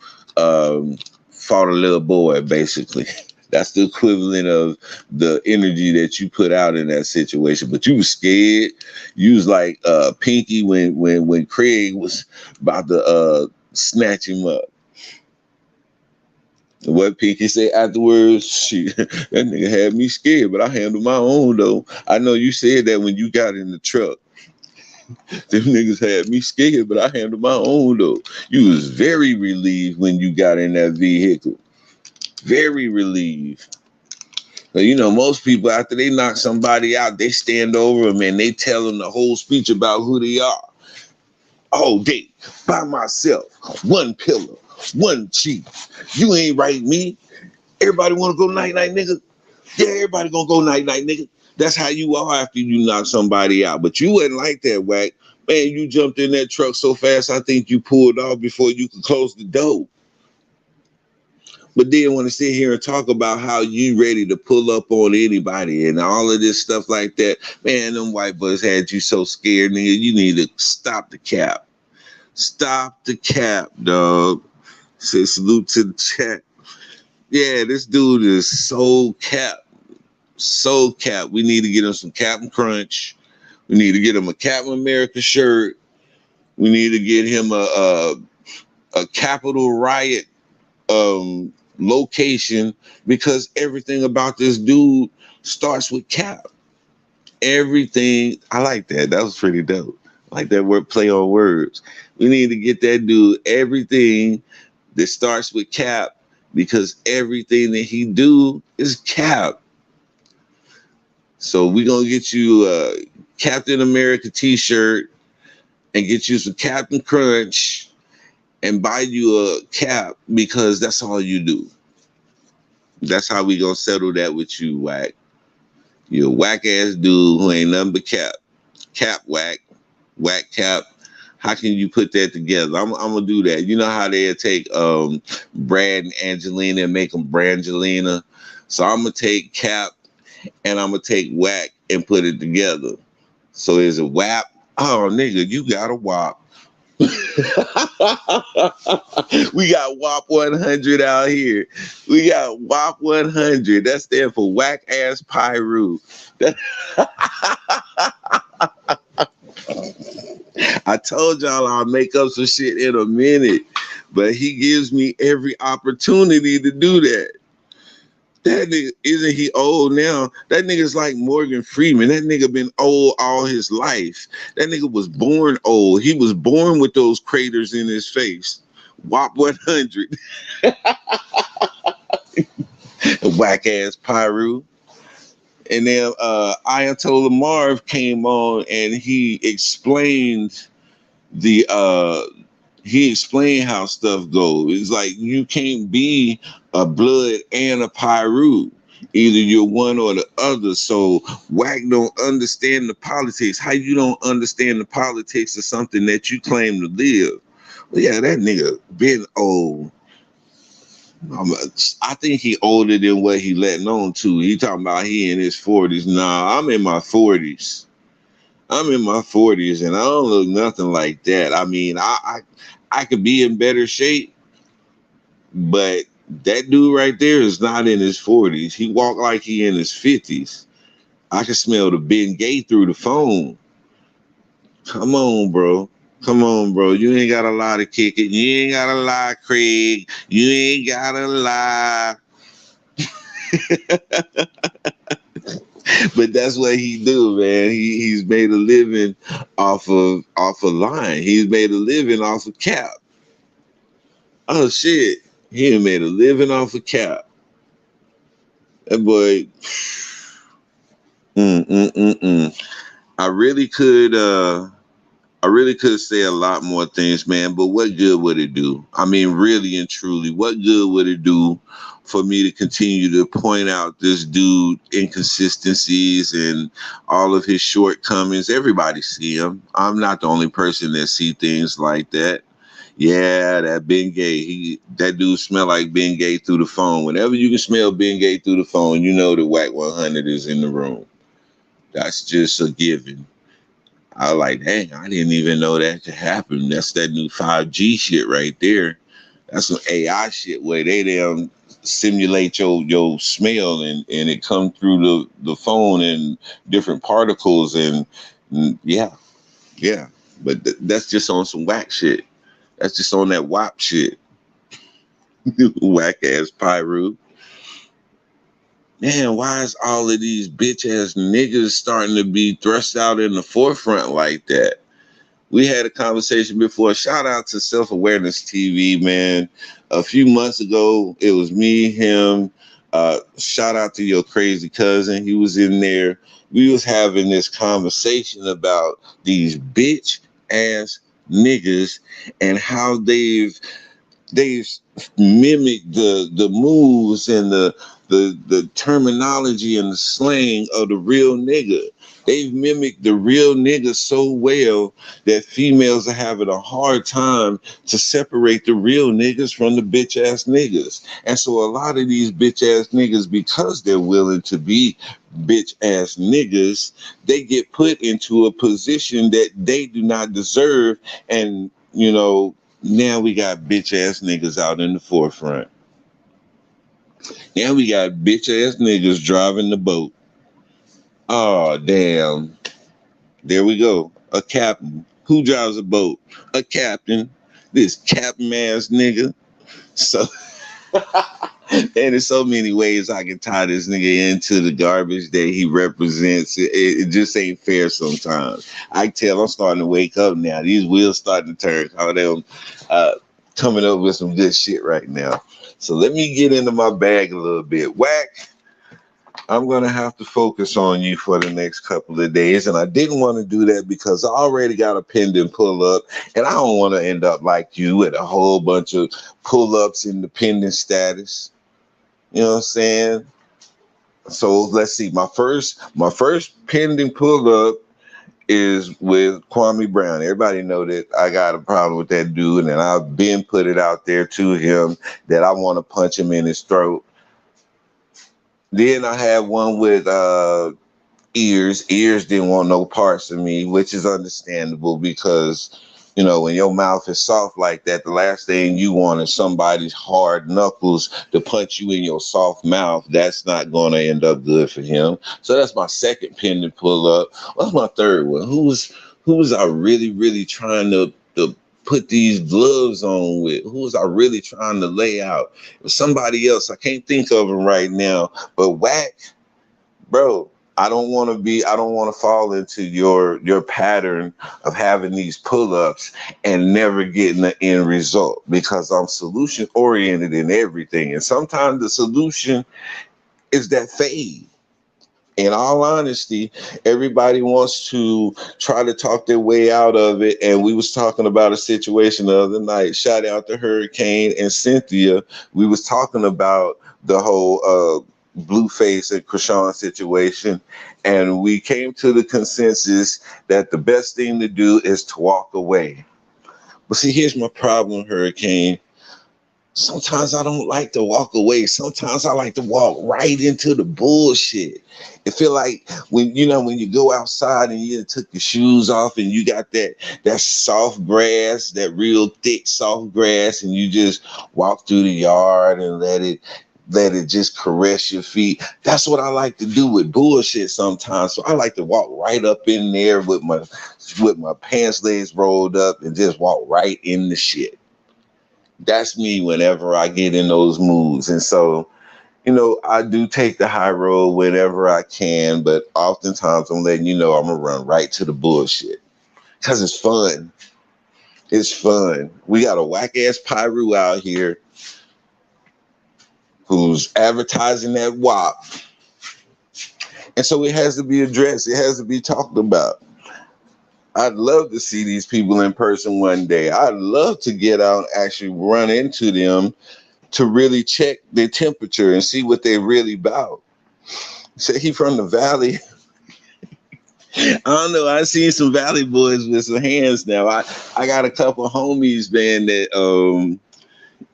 fought a little boy, basically. That's the equivalent of the energy that you put out in that situation. But you was scared. You was like Pinky when Craig was about to snatch him up. What Pinky said afterwards, that nigga had me scared, but I handled my own though. I know you said that when you got in the truck. Them niggas had me scared, but I handled my own though. You was very relieved when you got in that vehicle. Very relieved. But most people, after they knock somebody out, they stand over them and they tell them the whole speech about who they are. All day, by myself, one pillar, one chief. You ain't right, me. Everybody want to go night-night, nigga? Yeah, everybody gonna go night-night, nigga. That's how you are after you knock somebody out. But you wasn't like that, Wack. Man, you jumped in that truck so fast, I think you pulled off before you could close the door. But then want to sit here and talk about how you ready to pull up on anybody and all of this stuff like that. Man, them white boys had you so scared, nigga. You need to stop the cap. Stop the cap, dog. Say salute to the chat. Yeah, this dude is so cap. So cap. We need to get him some Captain Crunch. We need to get him a Captain America shirt. We need to get him a Capitol Riot location, because everything about this dude starts with Cap. Everything. I like that. That was pretty dope. I like that word play on words. We need to get that dude everything that starts with Cap, because everything that he do is Cap. So we're gonna get you a Captain America t-shirt and get you some Captain Crunch and buy you a cap, because that's all you do. That's how we gonna settle that with you, Wack. You're a whack ass dude who ain't nothing but cap. Cap Wack. Wack cap. How can you put that together? I'm gonna do that. You know how they take Brad and Angelina and make them Brangelina? So I'm gonna take Cap and I'm gonna take Wack and put it together. So is it WAP? Oh nigga, you got a WAP. We got WAP 100 out here. We got WAP 100. That stands for Wack Ass Piru. I told y'all I'll make up some shit in a minute, but he gives me every opportunity to do that. That nigga, isn't he old now? That nigga's like Morgan Freeman. That nigga been old all his life. That nigga was born old. He was born with those craters in his face. WAP 100. Whack ass Piru. And then Ayatollah Marv came on and the he explained how stuff goes. It's like you can't be a blood and a Piru. Either you're one or the other. So Wack don't understand the politics. How you don't understand the politics of something that you claim to live? Well, yeah, that nigga been old. I think he older than what he letting on to. He talking about he in his 40s. Nah, I'm in my 40s. I'm in my 40s and I don't look nothing like that. I mean, I could be in better shape, but that dude right there is not in his 40s. He walk like he in his 50s. I can smell the Ben Gay through the phone. Come on, bro. Come on, bro. You ain't got a lie to kick it. You ain't got a lie, Craig. You ain't got a lie. But that's what he do, man. He's made a living off of lying. He's made a living off of cap. Oh shit. He made a living off of cap. That boy. I really could say a lot more things, man, but what good would it do? I mean, really and truly, what good would it do for me to continue to point out this dude inconsistencies and all of his shortcomings? Everybody see him. I'm not the only person that see things like that. Yeah, that Ben Gay. That dude smell like Ben Gay through the phone. Whenever you can smell Ben Gay through the phone, you know the Wack 100 is in the room. That's just a given. I was like, dang, I didn't even know that could happen. That's that new 5G shit right there. That's some AI shit where they damn simulate your smell and it come through the phone and different particles and yeah. But that's just on some whack shit. That's just on that WAP shit. Whack ass Piru. Man, why is all of these bitch ass niggas starting to be thrust out in the forefront like that? We had a conversation before. Shout out to Self Awareness TV, man. A few months ago, it was me, him. Shout out to your crazy cousin. He was in there. We was having this conversation about these bitch ass niggas and how they've mimicked the moves and the terminology and the slang of the real nigga. They've mimicked the real nigga so well that females are having a hard time to separate the real niggas from the bitch ass niggas. And so a lot of these bitch ass niggas, because they're willing to be bitch ass niggas, they get put into a position that they do not deserve. And, you know, now we got bitch ass niggas out in the forefront. Now we got bitch ass niggas driving the boat. Oh, damn. There we go. A captain. Who drives a boat? A captain. This captain ass nigga. So, and there's so many ways I can tie this nigga into the garbage that he represents. It just ain't fair sometimes. I can tell I'm starting to wake up now. These wheels starting to turn. How them coming up with some good shit right now. So let me get into my bag a little bit. Wack, I'm going to have to focus on you for the next couple of days. And I didn't want to do that because I already got a pending pull-up. And I don't want to end up like you with a whole bunch of pull-ups in the pending status. You know what I'm saying? So let's see. My first pending pull-up is with Kwame Brown. Everybody know that I got a problem with that dude. And I've been put it out there to him that I want to punch him in his throat. Then I had one with Ears. Ears didn't want no parts of me, which is understandable because, you know, when your mouth is soft like that, the last thing you want is somebody's hard knuckles to punch you in your soft mouth. That's not going to end up good for him. So that's my second pending pull up. What's my third one? Who was I really trying to put these gloves on with? Who was I really trying to lay out? It was somebody else. I can't think of him right now. But Wack, bro, I don't want to fall into your pattern of having these pull-ups and never getting the end result, because I'm solution oriented in everything. And sometimes the solution is that fade. In all honesty, everybody wants to try to talk their way out of it. And we was talking about a situation the other night. Shout out to Hurricane and Cynthia. We was talking about the whole Blueface and Krishan situation, and we came to the consensus that the best thing to do is to walk away. But see, here's my problem, Hurricane. Sometimes I don't like to walk away. Sometimes I like to walk right into the bullshit. It feel like when you go outside and you took your shoes off and you got that soft grass, that real thick soft grass, and you just walk through the yard and let it just caress your feet. That's what I like to do with bullshit sometimes. So I like to walk right up in there with my pants legs rolled up and just walk right in the shit. That's me whenever I get in those moods. And so, I do take the high road whenever I can, but oftentimes I'm letting you know I'm gonna run right to the bullshit. Cause it's fun. It's fun. We got a whack ass Piru out here who's advertising that WAP. And so it has to be addressed. It has to be talked about. I'd love to see these people in person one day. I'd love to get out and actually run into them to really check their temperature and see what they're really about. Say he from the Valley. I don't know. I seen some Valley boys with some hands now. I got a couple homies, man, that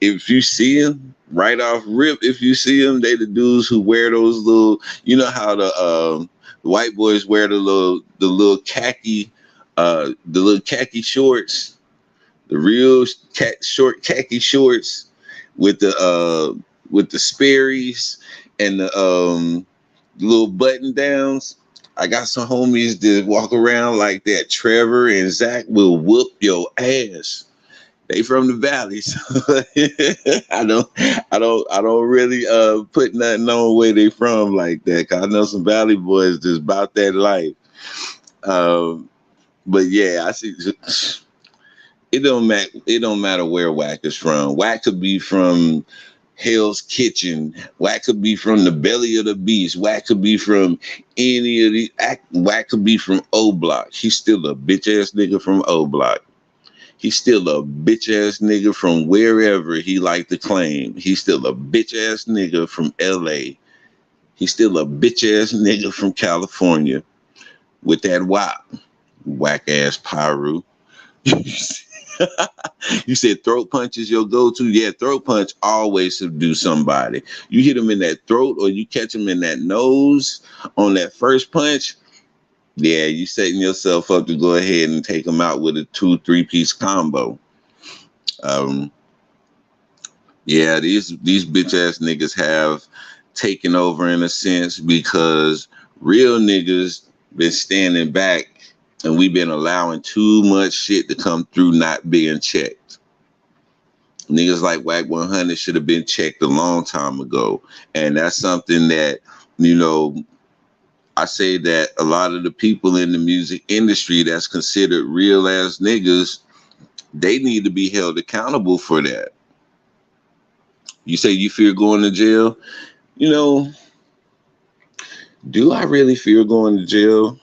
if you see them right off rip, if you see them, they the dudes who wear those little, you know how the white boys wear the little khaki shorts, the real short khaki shorts with the Sperry's and the little button downs. I got some homies that walk around like that. Trevor and Zach will whoop your ass. They from the Valley, so I don't really put nothing on where they from like that. 'Cause I know some Valley boys just about that life. But yeah, I see. It don't matter. It don't matter where Wack is from. Wack could be from Hell's Kitchen. Wack could be from the belly of the beast. Wack could be from any of the. Wack could be from O Block. He's still a bitch ass nigga from O Block. He's still a bitch ass nigga from wherever he like to claim. He's still a bitch ass nigga from LA. He's still a bitch ass nigga from California with that WAP. Whack ass Piru. You said throat punch is your go-to. Yeah, throat punch always subdue somebody. You hit him in that throat or you catch him in that nose on that first punch. Yeah, you setting yourself up to go ahead and take him out with a 2-3 piece combo. Yeah, these bitch ass niggas have taken over in a sense because real niggas been standing back and we've been allowing too much shit to come through not being checked. Niggas like Wack 100 should have been checked a long time ago. And that's something that, I say that a lot of the people in the music industry that's considered real ass niggas, they need to be held accountable for that. You say you fear going to jail? Do I really fear going to jail?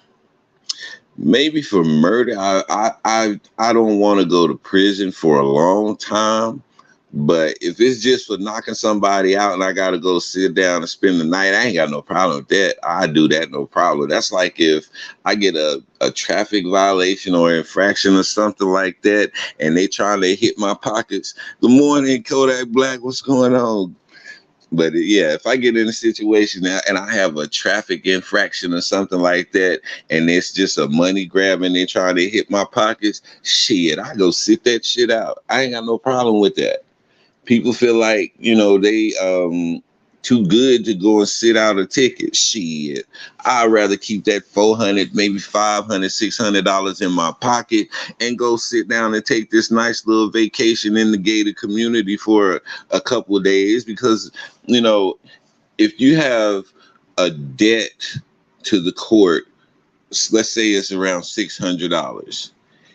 Maybe for murder. I don't want to go to prison for a long time. But if it's just for knocking somebody out and I got to go sit down and spend the night, I ain't got no problem with that. I do that, no problem. That's like if I get a traffic violation or infraction or something like that, and they trying to hit my pockets. Good morning, Kodak Black. What's going on? But yeah, if I get in a situation now and I have a traffic infraction or something like that, and it's just a money grab and they trying to hit my pockets, shit, I go sit that shit out. I ain't got no problem with that. People feel like, Too good to go and sit out a ticket. Shit. I'd rather keep that 400, maybe 500, $600 in my pocket and go sit down and take this nice little vacation in the gated community for a couple of days. Because, you know, if you have a debt to the court, let's say it's around $600.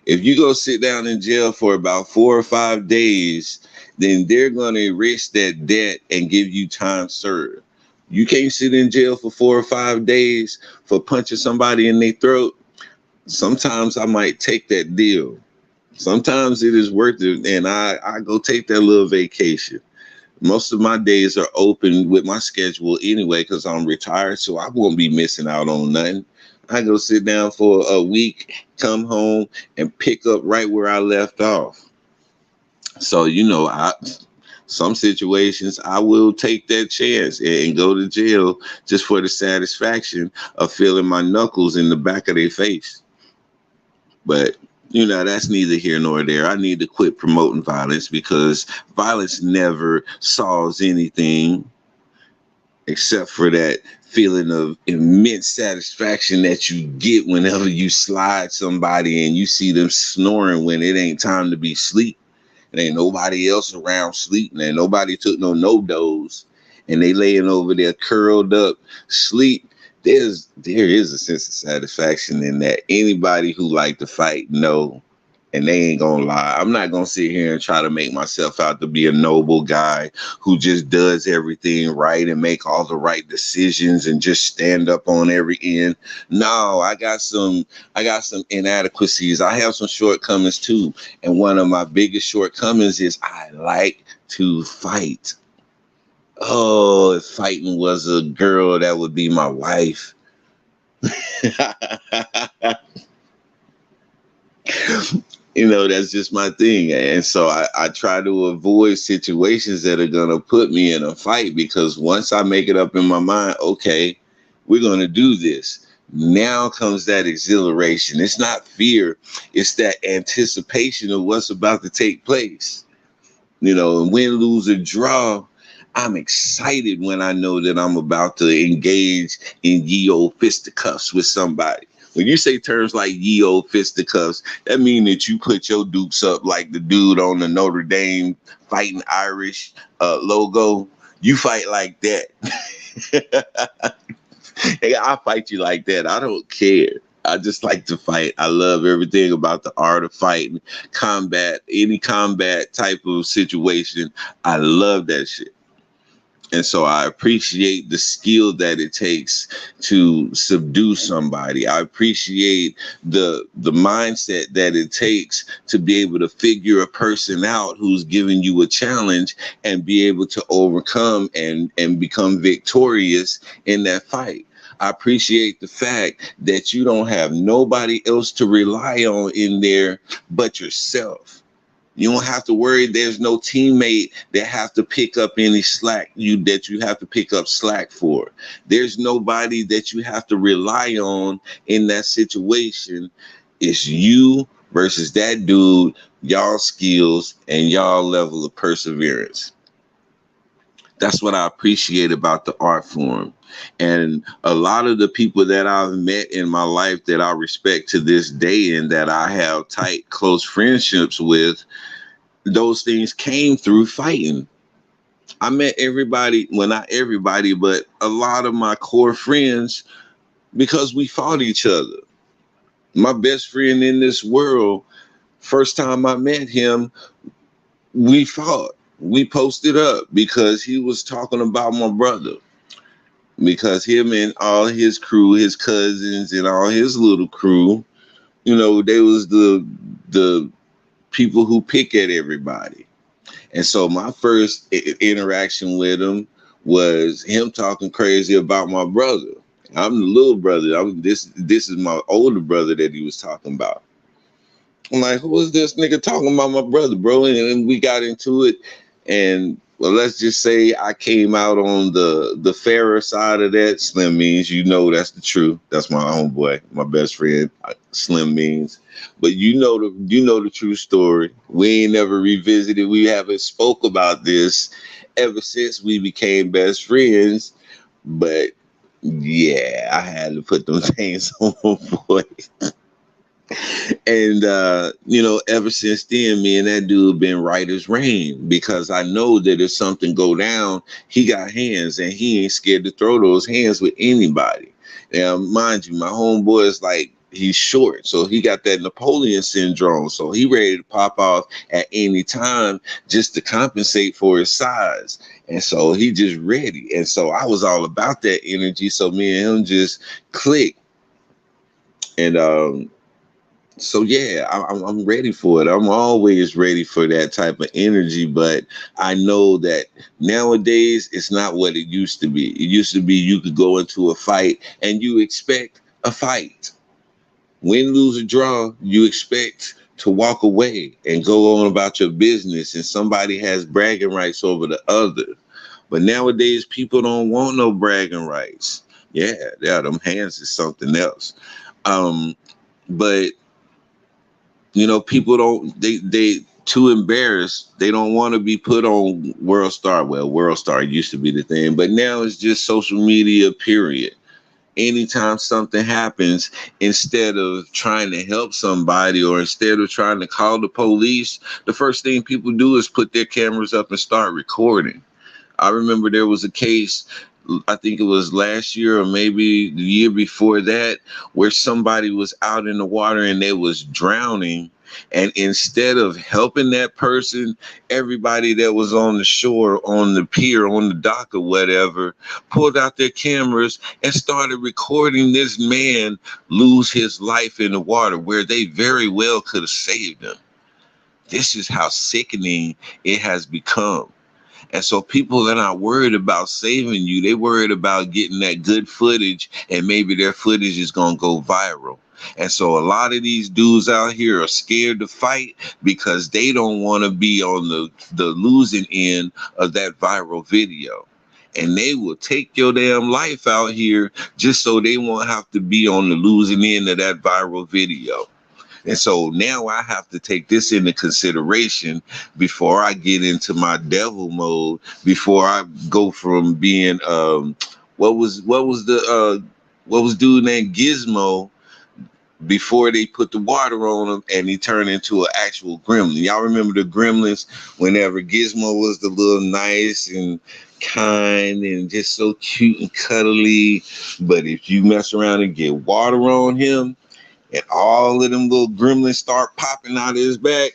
If you go sit down in jail for about 4 or 5 days, then they're going to erase that debt and give you time served. You can't sit in jail for 4 or 5 days for punching somebody in their throat. Sometimes I might take that deal. Sometimes it is worth it, and I go take that little vacation. Most of my days are open with my schedule anyway because I'm retired, so I won't be missing out on nothing. I go sit down for a week, come home, and pick up right where I left off. So, some situations I will take that chance and go to jail just for the satisfaction of feeling my knuckles in the back of their face. But that's neither here nor there. I need to quit promoting violence because violence never solves anything except for that feeling of immense satisfaction that you get whenever you slide somebody and you see them snoring when it ain't time to be asleep. It ain't nobody else around sleeping, and nobody took no dose, and they laying over there curled up sleep. There is a sense of satisfaction in that. Anybody who like to fight know, and they ain't gonna lie. I'm not gonna sit here and try to make myself out to be a noble guy who just does everything right and make all the right decisions and just stand up on every end. No, I got some inadequacies. I have some shortcomings too. And one of my biggest shortcomings is I like to fight. Oh, if fighting was a girl, that would be my wife. That's just my thing. And so I try to avoid situations that are going to put me in a fight, because once I make it up in my mind, okay, we're going to do this. Now comes that exhilaration. It's not fear. It's that anticipation of what's about to take place. And win, lose, or draw, I'm excited when I know that I'm about to engage in ye old fisticuffs with somebody. When you say terms like ye old fisticuffs, that means that you put your dukes up like the dude on the Notre Dame Fighting Irish logo. You fight like that. Hey, I'll fight you like that. I don't care. I just like to fight. I love everything about the art of fighting, combat, any combat type of situation. I love that shit. And so I appreciate the skill that it takes to subdue somebody. I appreciate the mindset that it takes to be able to figure a person out who's giving you a challenge and be able to overcome and become victorious in that fight. I appreciate the fact that you don't have nobody else to rely on in there but yourself. You don't have to worry. There's no teammate that have to pick up any slack that you have to pick up slack for. There's nobody that you have to rely on in that situation. It's you versus that dude, y'all skills and y'all level of perseverance. That's what I appreciate about the art form. And a lot of the people that I've met in my life that I respect to this day and that I have tight, close friendships with, those things came through fighting. I met everybody, well, not everybody, but a lot of my core friends because we fought each other. My best friend in this world, first time I met him, we fought. We posted up because he was talking about my brother. Because him and all his crew, his cousins and all his little crew, they was the people who pick at everybody. And so my first interaction with him was him talking crazy about my brother. I'm the little brother. This is my older brother that he was talking about. I'm like, who is this nigga talking about my brother, bro? And we got into it. And Well, let's just say I came out on the fairer side of that. Slim Means, you know, that's the truth. That's my homeboy, my best friend, Slim Means. But you know the true story. We ain't never revisited. We haven't spoke about this ever since we became best friends. But yeah, I had to put them things on, boy. And you know, ever since then, me and that dude been right as rain because I know that if something go down, he got hands and he ain't scared to throw those hands with anybody. Now, mind you, my homeboy is like he's short, so he got that Napoleon syndrome. So he ready to pop off at any time just to compensate for his size. And so he just ready. And so I was all about that energy. So me and him just click. And so yeah, I'm ready for it. I'm always ready for that type of energy, but I know that nowadays it's not what it used to be. It used to be you could go into a fight and you expect a fight. Win, lose, or draw, you expect to walk away and go on about your business, and somebody has bragging rights over the other. But nowadays, people don't want no bragging rights. Yeah, them hands is something else. But you know, people don't they too embarrassed. They don't want to be put on World Star. Well, World Star used to be the thing, but now it's just social media, period. Anytime something happens, instead of trying to help somebody or instead of trying to call the police, the first thing people do is put their cameras up and start recording. I remember there was a case, I think it was last year or maybe the year before that, where somebody was out in the water and they was drowning. And instead of helping that person, everybody that was on the shore, on the pier, on the dock or whatever, pulled out their cameras and started recording this man lose his life in the water where they very well could have saved him. This is how sickening it has become. And so people are not worried about saving you. They worried about getting that good footage, and maybe their footage is going to go viral. And so a lot of these dudes out here are scared to fight because they don't want to be on the losing end of that viral video. And they will take your damn life out here just so they won't have to be on the losing end of that viral video. And so now I have to take this into consideration before I get into my devil mode, before I go from being what was dude named Gizmo before they put the water on him and he turned into an actual gremlin. Y'all remember the gremlins whenever Gizmo was the little nice and kind and just so cute and cuddly, but if you mess around and get water on him, and all of them little gremlins start popping out of his back.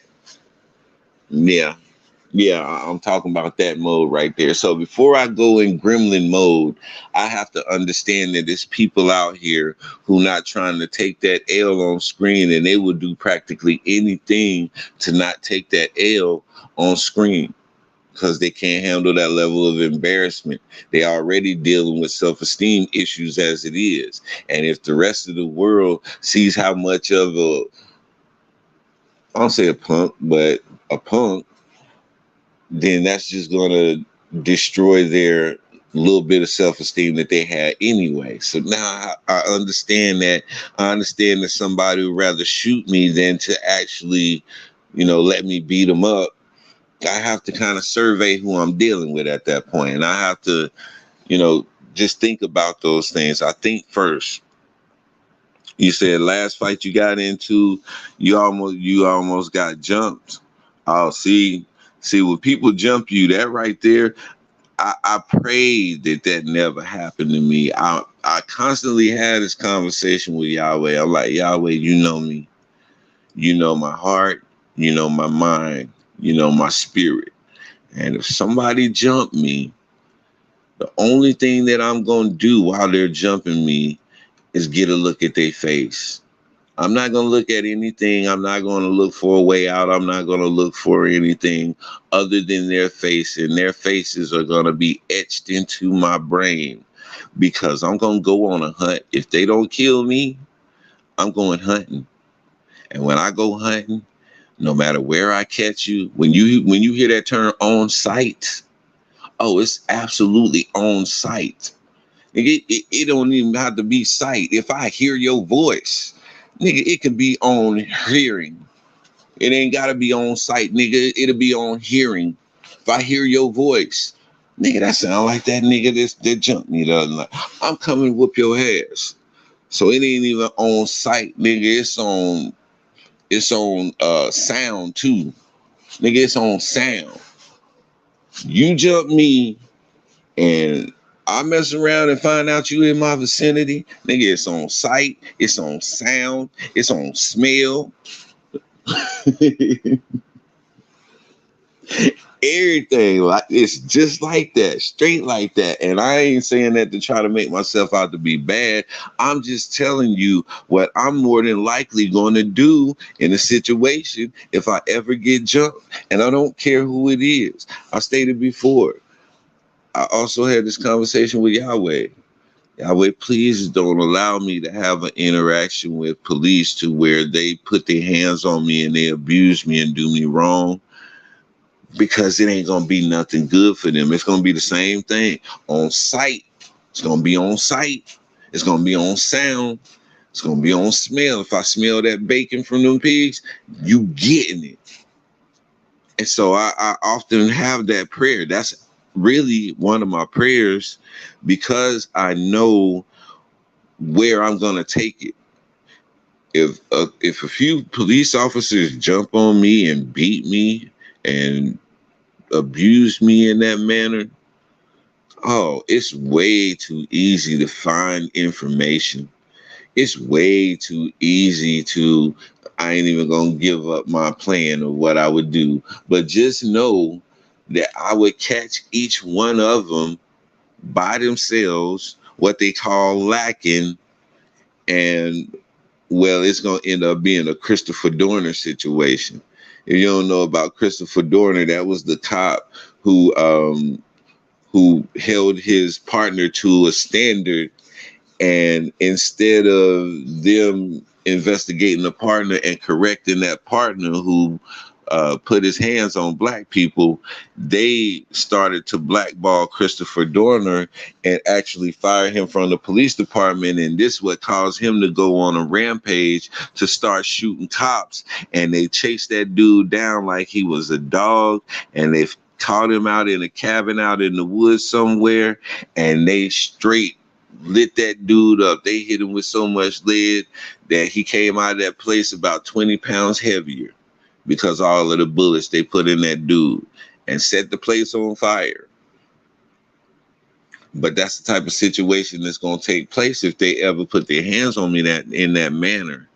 Yeah, I'm talking about that mode right there. So before I go in gremlin mode, I have to understand that there's people out here who not trying to take that L on screen, and they will do practically anything to not take that L on screen because they can't handle that level of embarrassment. They already dealing with self-esteem issues as it is. And if the rest of the world sees how much of I don't say a punk, but a punk, then that's just going to destroy their little bit of self-esteem that they had anyway. So now I understand that. I understand that somebody would rather shoot me than to actually, let me beat them up. I have to kind of survey who I'm dealing with at that point. And I have to, just think about those things. I think first. You said last fight you got into, you almost got jumped. Oh, see, when people jump you, that right there, I pray that never happened to me. I constantly had this conversation with Yahweh. I'm like, Yahweh, you know me. You know my heart. You know my mind. You know my spirit. And if somebody jumped me, the only thing that I'm going to do while they're jumping me is get a look at their face. I'm not going to look at anything. I'm not going to look for a way out. I'm not going to look for anything other than their face. And their faces are going to be etched into my brain because I'm going to go on a hunt. If they don't kill me, I'm going hunting. And when I go hunting, no matter where I catch you, when you hear that term on sight, Oh, it's absolutely on site. Nigga, it don't even have to be sight. If I hear your voice, nigga, it can be on hearing. It ain't gotta be on sight, nigga. It'll be on hearing. If I hear your voice, nigga, that sound like that nigga that jumped me the other night. I'm coming to whoop your ass. So it ain't even on sight, nigga. It's on sound too. Nigga, it's on sound. You jump me and I mess around and find out you in my vicinity, nigga, it's on sight, it's on sound, it's on smell. Everything, like, it's just like that, straight like that. And I ain't saying that to try to make myself out to be bad. I'm just telling you what I'm more than likely going to do in a situation if I ever get jumped. And I don't care who it is. I stated before, I also had this conversation with Yahweh. Yahweh, please don't allow me to have an interaction with police to where they put their hands on me and they abuse me and do me wrong, because it ain't going to be nothing good for them. It's going to be the same thing on sight. It's going to be on sight. It's going to be on sound. It's going to be on smell. If I smell that bacon from them pigs, you getting it. And so I often have that prayer. That's really one of my prayers, because I know where I'm going to take it. If a few police officers jump on me and beat me and abuse me in that manner, oh, it's way too easy to find information. It's way too easy to, I ain't even gonna give up my plan of what I would do. But just know that I would catch each one of them by themselves, what they call lacking, and well, it's going to end up being a Christopher Dorner situation. If you don't know about Christopher Dorner, that was the cop who held his partner to a standard, and instead of them investigating the partner and correcting that partner who put his hands on black people, they started to blackball Christopher Dorner and actually fire him from the police department. And this what caused him to go on a rampage to start shooting cops. And they chased that dude down like he was a dog. And they caught him out in a cabin out in the woods somewhere. And they straight lit that dude up. They hit him with so much lead that he came out of that place about 20 pounds heavier, because all of the bullets they put in that dude, and set the place on fire. But that's the type of situation that's going to take place if they ever put their hands on me that in that manner.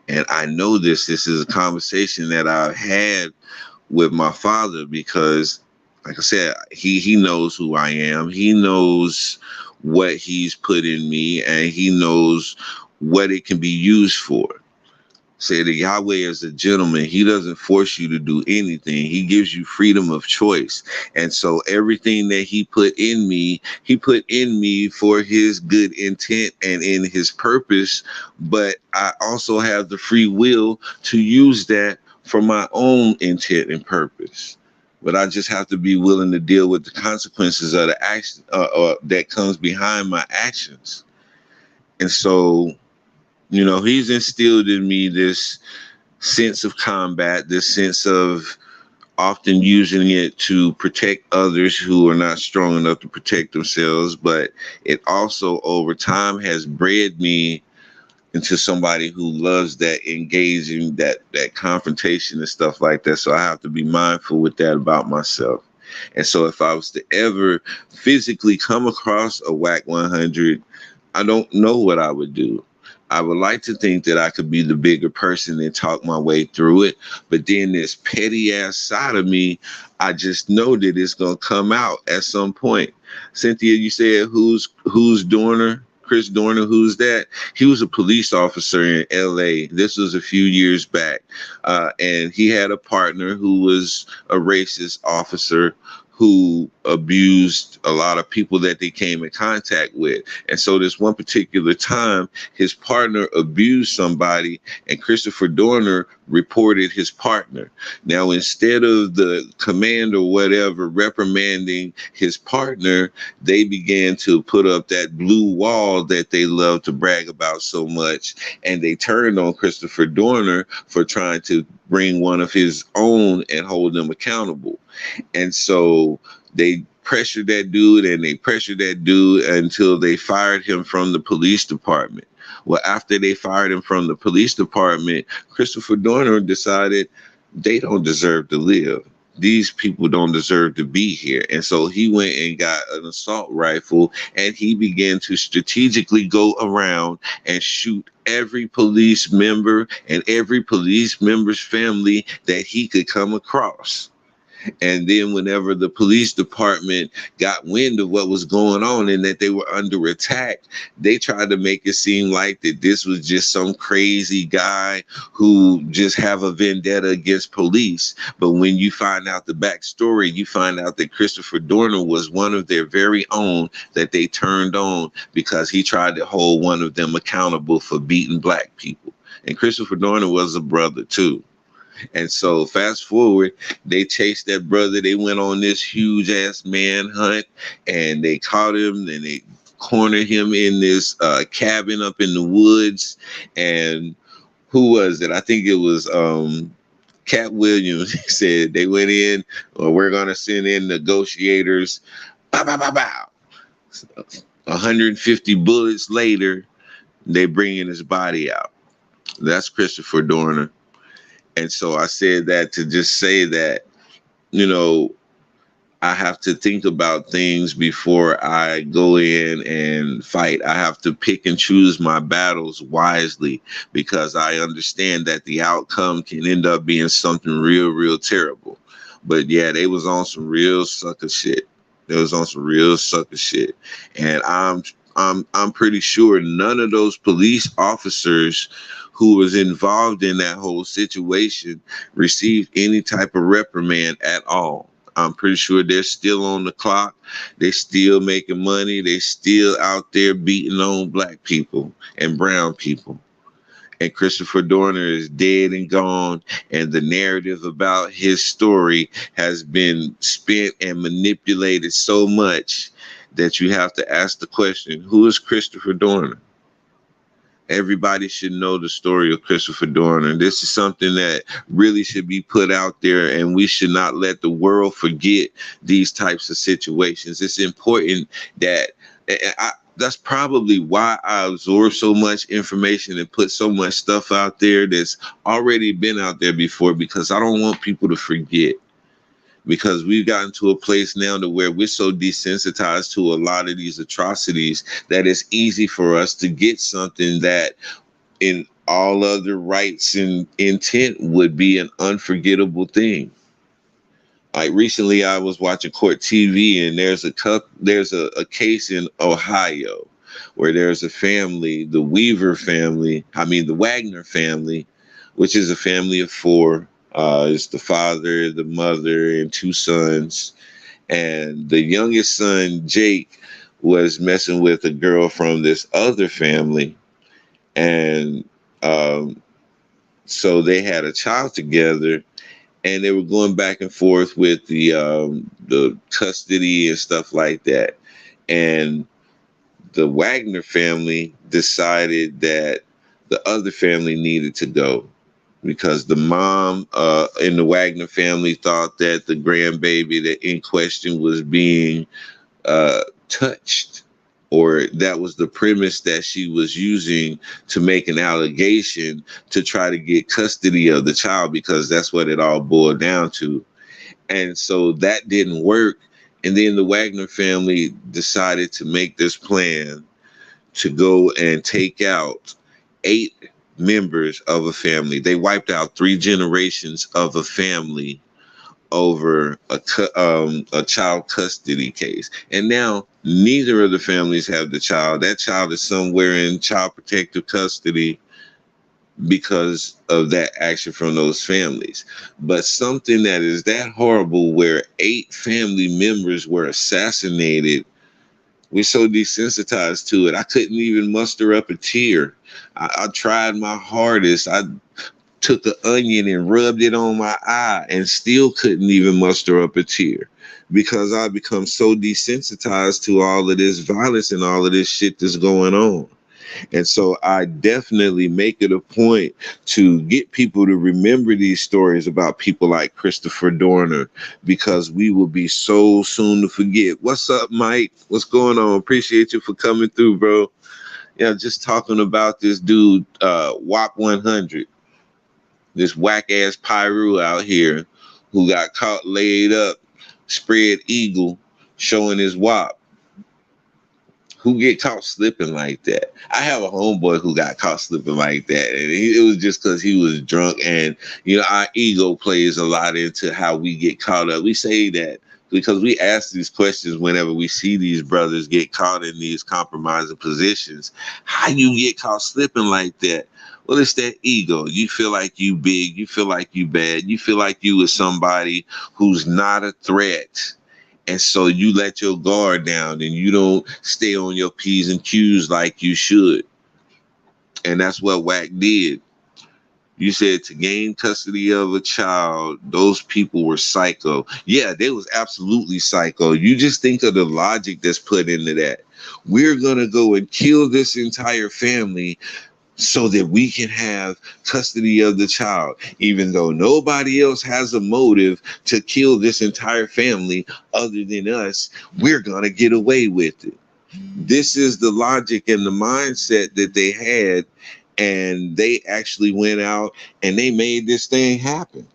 And I know this is a conversation that I've had with my father, because like I said, he knows who I am. He knows what he's put in me, and he knows what it can be used for. Say that Yahweh is a gentleman. He doesn't force you to do anything. He gives you freedom of choice. And so everything that he put in me for his good intent and in his purpose. But I also have the free will to use that for my own intent and purpose. But I just have to be willing to deal with the consequences of the action that comes behind my actions. And so, you know, he's instilled in me this sense of combat, this sense of often using it to protect others who are not strong enough to protect themselves. But it also, over time, has bred me into somebody who loves that engaging, that confrontation and stuff like that. So I have to be mindful with that about myself. And so if I was to ever physically come across a Wack 100, I don't know what I would do. I would like to think that I could be the bigger person and talk my way through it. But then this petty ass side of me, I just know that it's going to come out at some point. Cynthia, you said who's Dorner? Chris Dorner, who's that? He was a police officer in LA. This was a few years back. And he had a partner who was a racist officer who abused a lot of people that they came in contact with. And so this one particular time, his partner abused somebody, and Christopher Dorner reported his partner. Now, instead of the command or whatever reprimanding his partner, they began to put up that blue wall that they love to brag about so much. And they turned on Christopher Dorner for trying to bring one of his own and hold them accountable. And so they pressured that dude and they pressured that dude until they fired him from the police department. Well, after they fired him from the police department, Christopher Dorner decided they don't deserve to live. These people don't deserve to be here. And so he went and got an assault rifle and he began to strategically go around and shoot every police member and every police member's family that he could come across. And then whenever the police department got wind of what was going on and that they were under attack, they tried to make it seem like that this was just some crazy guy who just have a vendetta against police. But when you find out the backstory, you find out that Christopher Dorner was one of their very own that they turned on because he tried to hold one of them accountable for beating black people. And Christopher Dorner was a brother too. And so fast forward, they chased that brother. They went on this huge ass manhunt and they caught him and they cornered him in this cabin up in the woods. And who was it? I think it was Cat Williams. He said they went in, or we're going to send in negotiators. Bow, bow, bow, bow. 150 bullets later, they bringing his body out. That's Christopher Dorner. And so I said that to just say that, you know, I have to think about things before I go in and fight. I have to pick and choose my battles wisely because I understand that the outcome can end up being something real, real terrible. But yeah, they was on some real sucker shit. They was on some real sucker shit. And I'm pretty sure none of those police officers who was involved in that whole situation received any type of reprimand at all. I'm pretty sure they're still on the clock. They're still making money. They're still out there beating on black people and brown people. And Christopher Dorner is dead and gone. And the narrative about his story has been spent and manipulated so much that you have to ask the question, who is Christopher Dorner? Everybody should know the story of Christopher Dorner. This is something that really should be put out there, and we should not let the world forget these types of situations. It's important that that's probably why I absorb so much information and put so much stuff out there that's already been out there before, because I don't want people to forget. Because we've gotten to a place now to where we're so desensitized to a lot of these atrocities that it's easy for us to get something that in all other rights and intent would be an unforgettable thing. Like recently I was watching court TV and there's a case in Ohio where there's a family, the the Wagner family, which is a family of four. It's the father, the mother, and two sons. And the youngest son, Jake, was messing with a girl from this other family. And so they had a child together, and they were going back and forth with the custody and stuff like that. And the Wagner family decided that the other family needed to go, because the mom in the Wagner family thought that the grandbaby that in question was being touched, or that was the premise that she was using to make an allegation to try to get custody of the child, because that's what it all boiled down to. And so that didn't work. And then the Wagner family decided to make this plan to go and take out 8 members of a family. They wiped out 3 generations of a family over a child custody case. And now neither of the families have the child. That child is somewhere in child protective custody because of that action from those families. But something that is that horrible, where 8 family members were assassinated, we're so desensitized to it. I couldn't even muster up a tear. I tried my hardest. I took an onion and rubbed it on my eye and still couldn't even muster up a tear, because I become so desensitized to all of this violence and all of this shit that's going on. And so I definitely make it a point to get people to remember these stories about people like Christopher Dorner, because we will be so soon to forget. What's up, Mike? What's going on? Appreciate you for coming through, bro. Yeah, just talking about this dude, WAP 100, this whack ass Piru out here who got caught laid up, spread eagle, showing his WAP. Who get caught slipping like that? I have a homeboy who got caught slipping like that, and it was just because he was drunk. And our ego plays a lot into how we get caught up. We say that because we ask these questions whenever we see these brothers get caught in these compromising positions. How you get caught slipping like that? Well, it's that ego. You feel like you big. You feel like you bad. You feel like you is somebody who's not a threat. And so you let your guard down and you don't stay on your P's and Q's like you should. And that's what Wack did. You said to gain custody of a child, those people were psycho. Yeah, they was absolutely psycho. You just think of the logic that's put into that. We're going to go and kill this entire family so that we can have custody of the child, even though nobody else has a motive to kill this entire family other than us. We're going to get away with it. This is the logic and the mindset that they had, and they actually went out and they made this thing happen.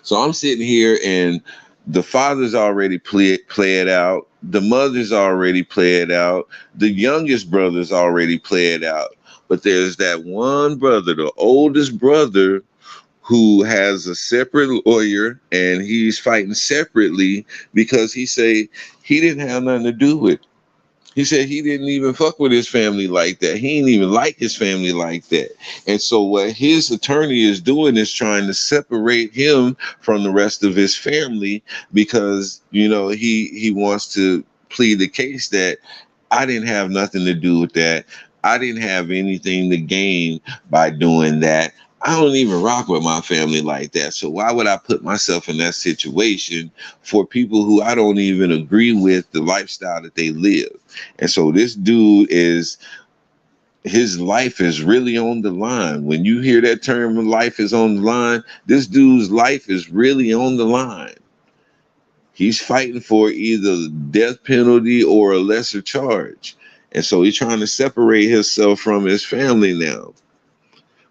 So I'm sitting here, and the father's already play it out. The mother's already play it out. The youngest brother's already play it out. But there's that one brother, the oldest brother, who has a separate lawyer, and he's fighting separately because he say he didn't have nothing to do with it. He said he didn't even fuck with his family like that. He didn't even like his family like that. And so what his attorney is doing is trying to separate him from the rest of his family, because, he wants to plead the case that I didn't have nothing to do with that. I didn't have anything to gain by doing that. I don't even rock with my family like that. So why would I put myself in that situation for people who I don't even agree with the lifestyle that they live? And so this dude his life is really on the line. When you hear that term, life is on the line, this dude's life is really on the line. He's fighting for either death penalty or a lesser charge. And so he's trying to separate himself from his family now.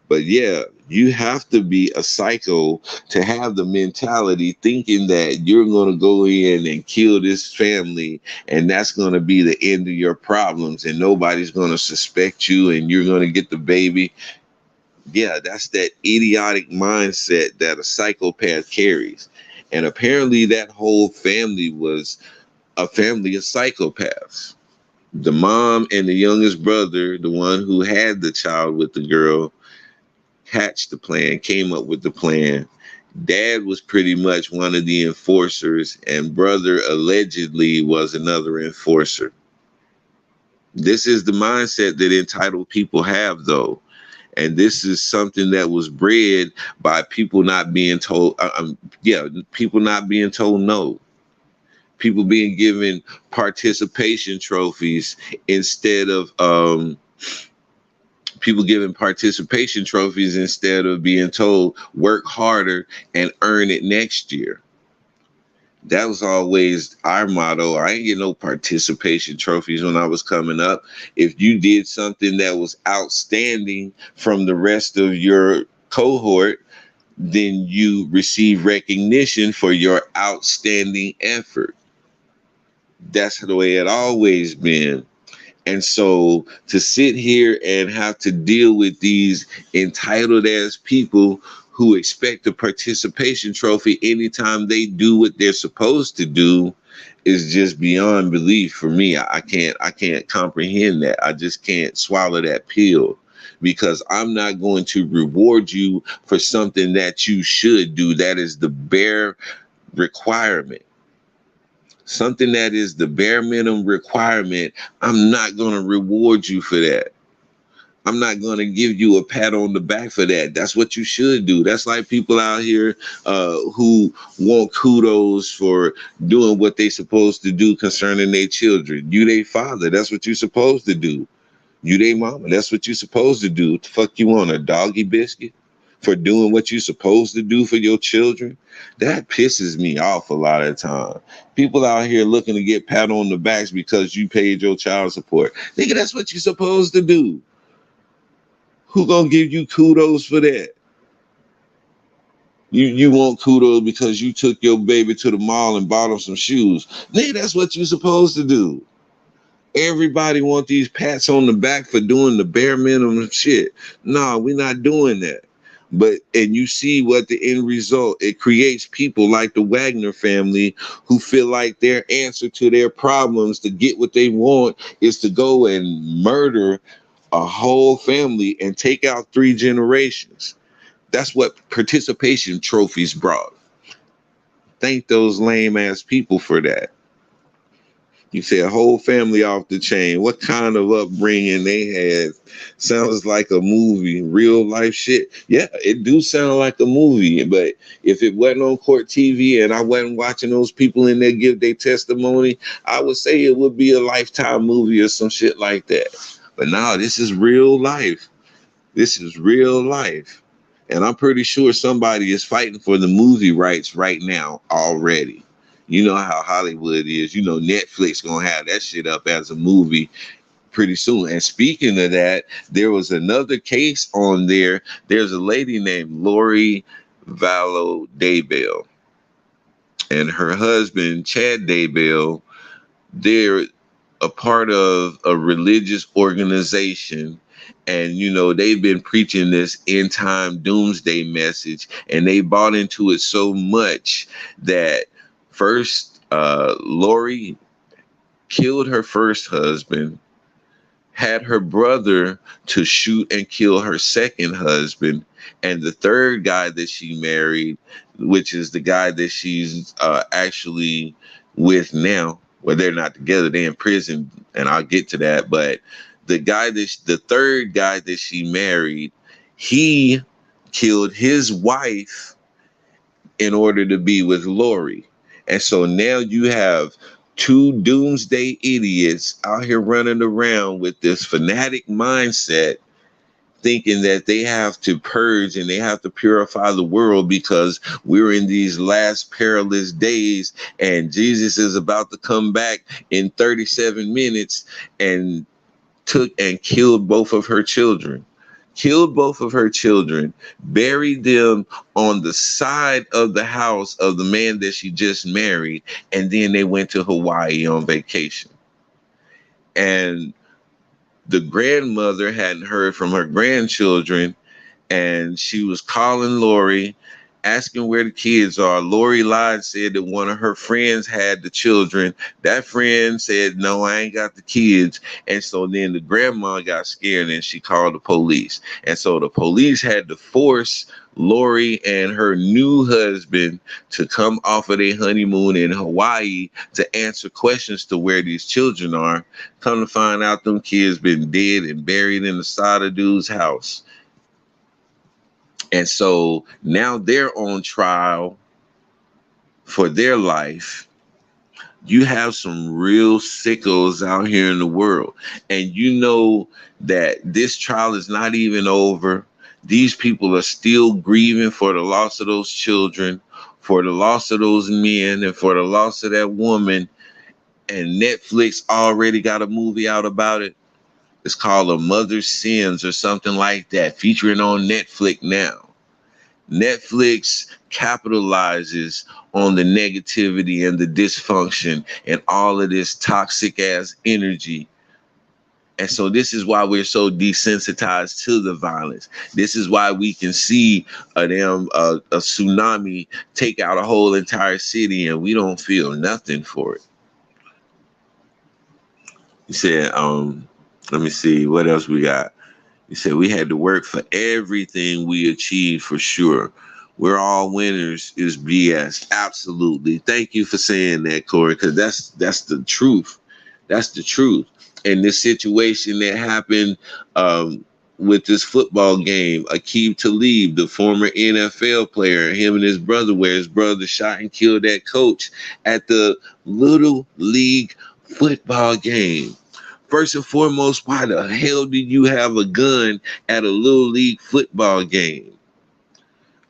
But yeah, you have to be a psycho to have the mentality thinking that you're going to go in and kill this family, and that's going to be the end of your problems, and nobody's going to suspect you, and you're going to get the baby. Yeah, that's that idiotic mindset that a psychopath carries. And apparently that whole family was a family of psychopaths. The mom and the youngest brother, the one who had the child with the girl, hatched the plan, came up with the plan. Dad was pretty much one of the enforcers, and brother allegedly was another enforcer. This is the mindset that entitled people have, though. And this is something that was bred by people not being told, people not being told no. People being given participation trophies instead of being told work harder and earn it next year. That was always our motto. I ain't get no participation trophies when I was coming up. If you did something that was outstanding from the rest of your cohort, then you receive recognition for your outstanding effort. That's the way it always been. And so to sit here and have to deal with these entitled ass people who expect a participation trophy anytime they do what they're supposed to do is just beyond belief for me. I can't comprehend that. I just can't swallow that pill, because I'm not going to reward you for something that you should do. That is the bare requirement. Something that is the bare minimum requirement. I'm not going to reward you for that. I'm not going to give you a pat on the back for that. That's what you should do. That's like people out here who want kudos for doing what they supposed to do concerning their children. You their father. That's what you're supposed to do. You they mama. That's what you're supposed to do. What the fuck you want, a doggy biscuit for doing what you're supposed to do for your children? That pisses me off a lot of the time. People out here looking to get pat on the backs because you paid your child support. Nigga, that's what you're supposed to do. Who gonna give you kudos for that? You want kudos because you took your baby to the mall and bought him some shoes. Nigga, that's what you're supposed to do. Everybody want these pats on the back for doing the bare minimum shit. No, we're not doing that. And you see what the end result, it creates people like the Wagner family who feel like their answer to their problems to get what they want is to go and murder a whole family and take out 3 generations. That's what participation trophies brought. Thank those lame ass people for that. You say a whole family off the chain. What kind of upbringing they had? Sounds like a movie, real life shit. Yeah, it do sound like a movie. But if it wasn't on court TV and I wasn't watching those people in there give their testimony, I would say it would be a Lifetime movie or some shit like that. But now this is real life. This is real life. And I'm pretty sure somebody is fighting for the movie rights right now already. You know how Hollywood is. You know Netflix gonna have that shit up as a movie pretty soon. And speaking of that, there was another case on there. There's a lady named Lori Vallow Daybell and her husband, Chad Daybell. They're a part of a religious organization, and they've been preaching this end time doomsday message, and they bought into it so much that first Lori killed her first husband, had her brother to shoot and kill her second husband, and the third guy that she married, which is the guy that she's actually with now. Well, they're not together, they're in prison, and I'll get to that. But the third guy that she married, he killed his wife in order to be with Lori. And so now you have 2 doomsday idiots out here running around with this fanatic mindset, thinking that they have to purge and they have to purify the world because we're in these last perilous days and Jesus is about to come back in 37 minutes, and took and killed both of her children. Buried them on the side of the house of the man that she just married, and then they went to Hawaii on vacation. And the grandmother hadn't heard from her grandchildren, and she was calling Lori, asking where the kids are. Lori lied, said that one of her friends had the children. That friend said, no, I ain't got the kids. And so then the grandma got scared and she called the police. And so the police had to force Lori and her new husband to come off of their honeymoon in Hawaii to answer questions to where these children are. Come to find out them kids been dead and buried in the side of dude's house. And so now they're on trial for their life. You have some real sickos out here in the world. And you know that this trial is not even over. These people are still grieving for the loss of those children, for the loss of those men, and for the loss of that woman. And Netflix already got a movie out about it. It's called A Mother's Sins or something like that, featuring on Netflix now. Netflix capitalizes on the negativity and the dysfunction and all of this toxic ass energy. And so this is why we're so desensitized to the violence. This is why we can see a tsunami take out a whole entire city and we don't feel nothing for it. You said, let me see what else we got. He said we had to work for everything we achieved for sure. We're all winners is BS. Absolutely. Thank you for saying that, Corey, because that's the truth. That's the truth. And this situation that happened with this football game, Aqib Talib, the former NFL player, him and his brother, where his brother shot and killed that coach at the Little League football game. First and foremost, why the hell did you have a gun at a little league football game?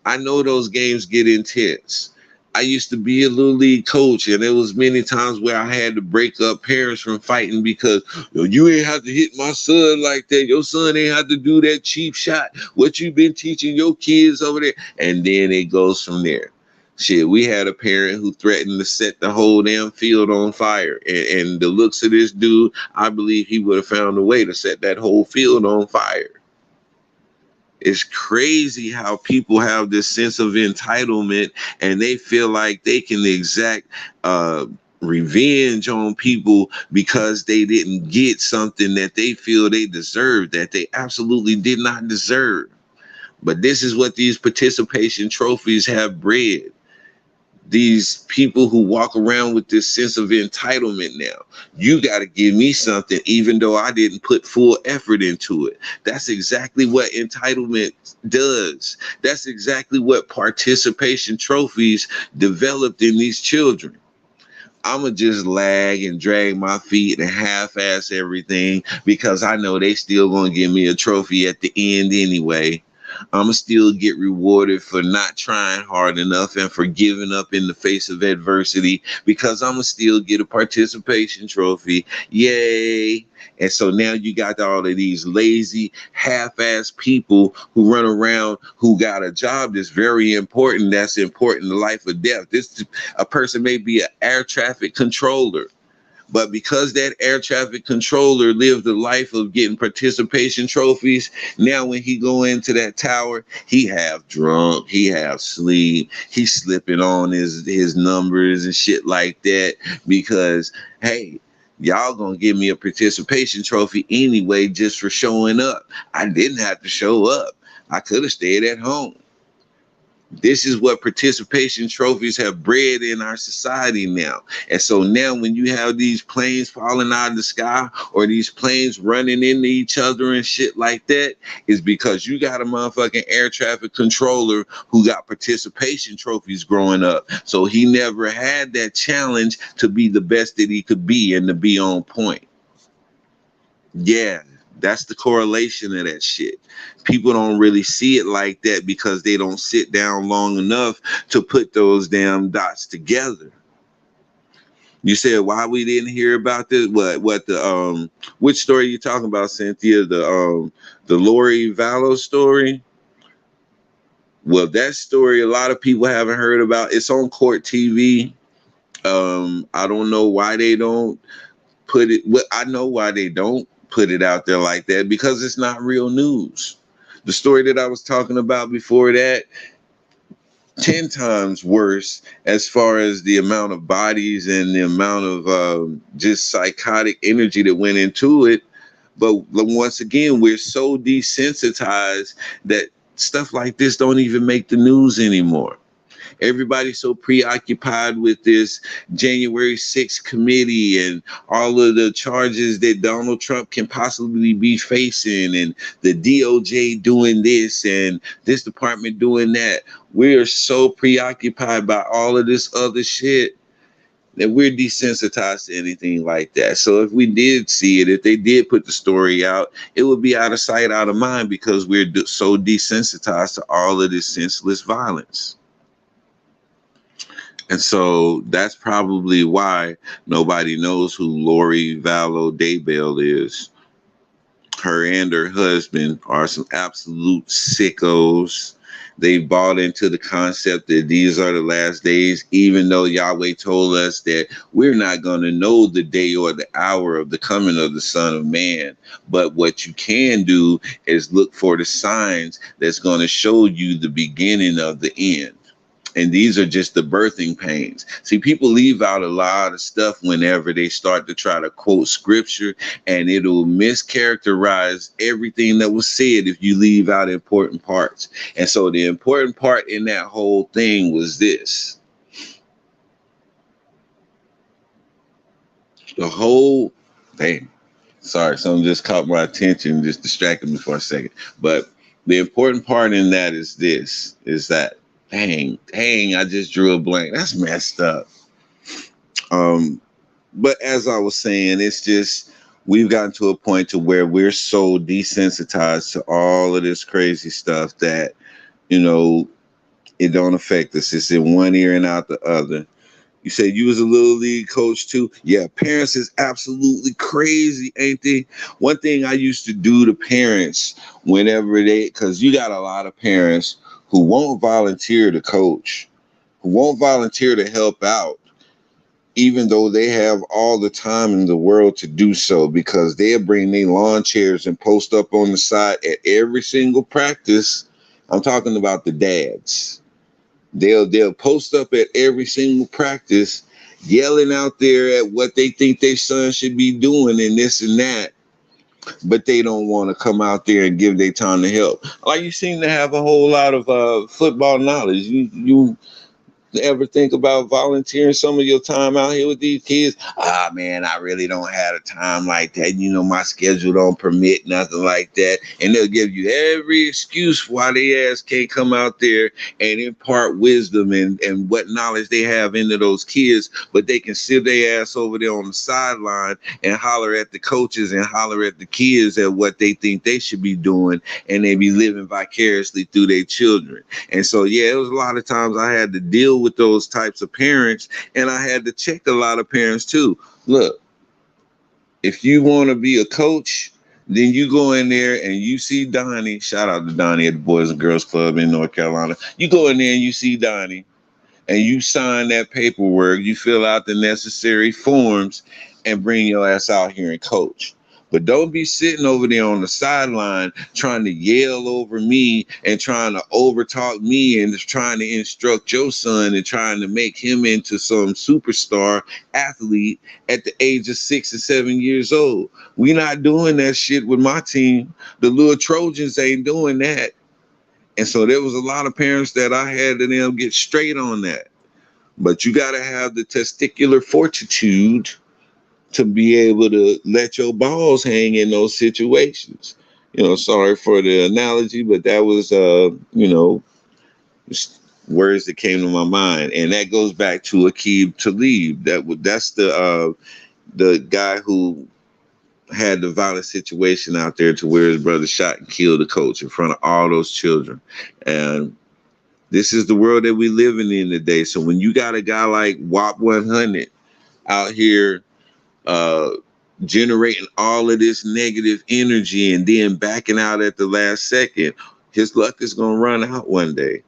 I know those games get intense. I used to be a little league coach, and there was many times where I had to break up parents from fighting because you ain't have to hit my son like that. Your son ain't have to do that cheap shot. What you been teaching your kids over there? And then it goes from there. Shit, we had a parent who threatened to set the whole damn field on fire. And the looks of this dude, I believe he would have found a way to set that whole field on fire. It's crazy how people have this sense of entitlement and they feel like they can exact revenge on people because they didn't get something that they feel they deserve, that they absolutely did not deserve. But this is what these participation trophies have bred. These people who walk around with this sense of entitlement now. You got to give me something even though I didn't put full effort into it. That's exactly what entitlement does. That's exactly what participation trophies developed in these children. I'ma just lag and drag my feet and half-ass everything because I know they still gonna give me a trophy at the end anyway. I'ma still get rewarded for not trying hard enough and for giving up in the face of adversity because I'ma still get a participation trophy. Yay. And so now you got all of these lazy, half-ass people who run around who got a job that's very important, that's important to life or death. A person may be an air traffic controller. But because that air traffic controller lived the life of getting participation trophies, now when he go into that tower, he half drunk, he half sleep, he's slipping on his numbers and shit like that because, hey, y'all gonna give me a participation trophy anyway just for showing up. I didn't have to show up. I could have stayed at home. This is what participation trophies have bred in our society now. And so now when you have these planes falling out of the sky or these planes running into each other and shit like that, is because you got a motherfucking air traffic controller who got participation trophies growing up. So he never had that challenge to be the best that he could be and to be on point. Yeah. That's the correlation of that shit. People don't really see it like that because they don't sit down long enough to put those damn dots together. You said why we didn't hear about this? What the which story you talking about, Cynthia? The Lori Vallow story? Well, that story a lot of people haven't heard about. It's on Court TV. I don't know why they don't put it. Well, I know why they don't put it out there like that because it's not real news. The story that I was talking about before that, 10 times worse as far as the amount of bodies and the amount of just psychotic energy that went into it. But once again, we're so desensitized that stuff like this don't even make the news anymore. Everybody's so preoccupied with this January 6th committee and all of the charges that Donald Trump can possibly be facing and the DOJ doing this and this department doing that. We are so preoccupied by all of this other shit that we're desensitized to anything like that. So if we did see it, if they did put the story out, it would be out of sight, out of mind because we're so desensitized to all of this senseless violence. And so that's probably why nobody knows who Lori Vallow Daybell is. Her and her husband are some absolute sickos. They bought into the concept that these are the last days, even though Yahweh told us that we're not going to know the day or the hour of the coming of the Son of Man. But what you can do is look for the signs that's going to show you the beginning of the end. And these are just the birthing pains. See, people leave out a lot of stuff whenever they start to try to quote scripture, and it'll mischaracterize everything that was said if you leave out important parts. And so the important part in that whole thing was this. The whole thing. Sorry, something just caught my attention, just distracted me for a second. But the important part in that is this, is that, dang, I just drew a blank. That's messed up. But as I was saying, it's just, we've gotten to a point to where we're so desensitized to all of this crazy stuff that, you know, it don't affect us. It's in one ear and out the other. You said you was a little league coach too. Yeah, parents is absolutely crazy, ain't they? One thing I used to do to parents whenever because you got a lot of parents who won't volunteer to coach, who won't volunteer to help out, even though they have all the time in the world to do so, because they'll bring their lawn chairs and post up on the side at every single practice. I'm talking about the dads. They'll post up at every single practice, yelling out there at what they think their son should be doing and this and that, but they don't want to come out there and give their time to help. Like, you seem to have a whole lot of football knowledge. You ever think about volunteering some of your time out here with these kids? Ah, man, I really don't have a time like that. You know, my schedule don't permit nothing like that. And they'll give you every excuse why they ass can't come out there and impart wisdom and what knowledge they have into those kids, but they can sit their ass over there on the sideline and holler at the coaches and holler at the kids at what they think they should be doing, and they be living vicariously through their children. And so, yeah, it was a lot of times I had to deal with those types of parents, and I had to check a lot of parents too. Look, if you want to be a coach, then you go in there and you see Donnie. Shout out to Donnie at the Boys and Girls Club in North Carolina. You go in there and you see Donnie, and you sign that paperwork, you fill out the necessary forms, and bring your ass out here and coach. But don't be sitting over there on the sideline trying to yell over me and trying to overtalk me and just trying to instruct your son and trying to make him into some superstar athlete at the age of 6 or 7 years old. We not doing that shit with my team. The little Trojans ain't doing that. And so there was a lot of parents that I had to them get straight on that. But you got to have the testicular fortitude to be able to let your balls hang in those situations. You know, sorry for the analogy, but that was, you know, words that came to my mind. And that goes back to Aqib Talib. That's the guy who had the violent situation out there to where his brother shot and killed the coach in front of all those children. And this is the world that we living in today. So when you got a guy like WAP 100 out here generating all of this negative energy and then backing out at the last second, his luck is going to run out one day.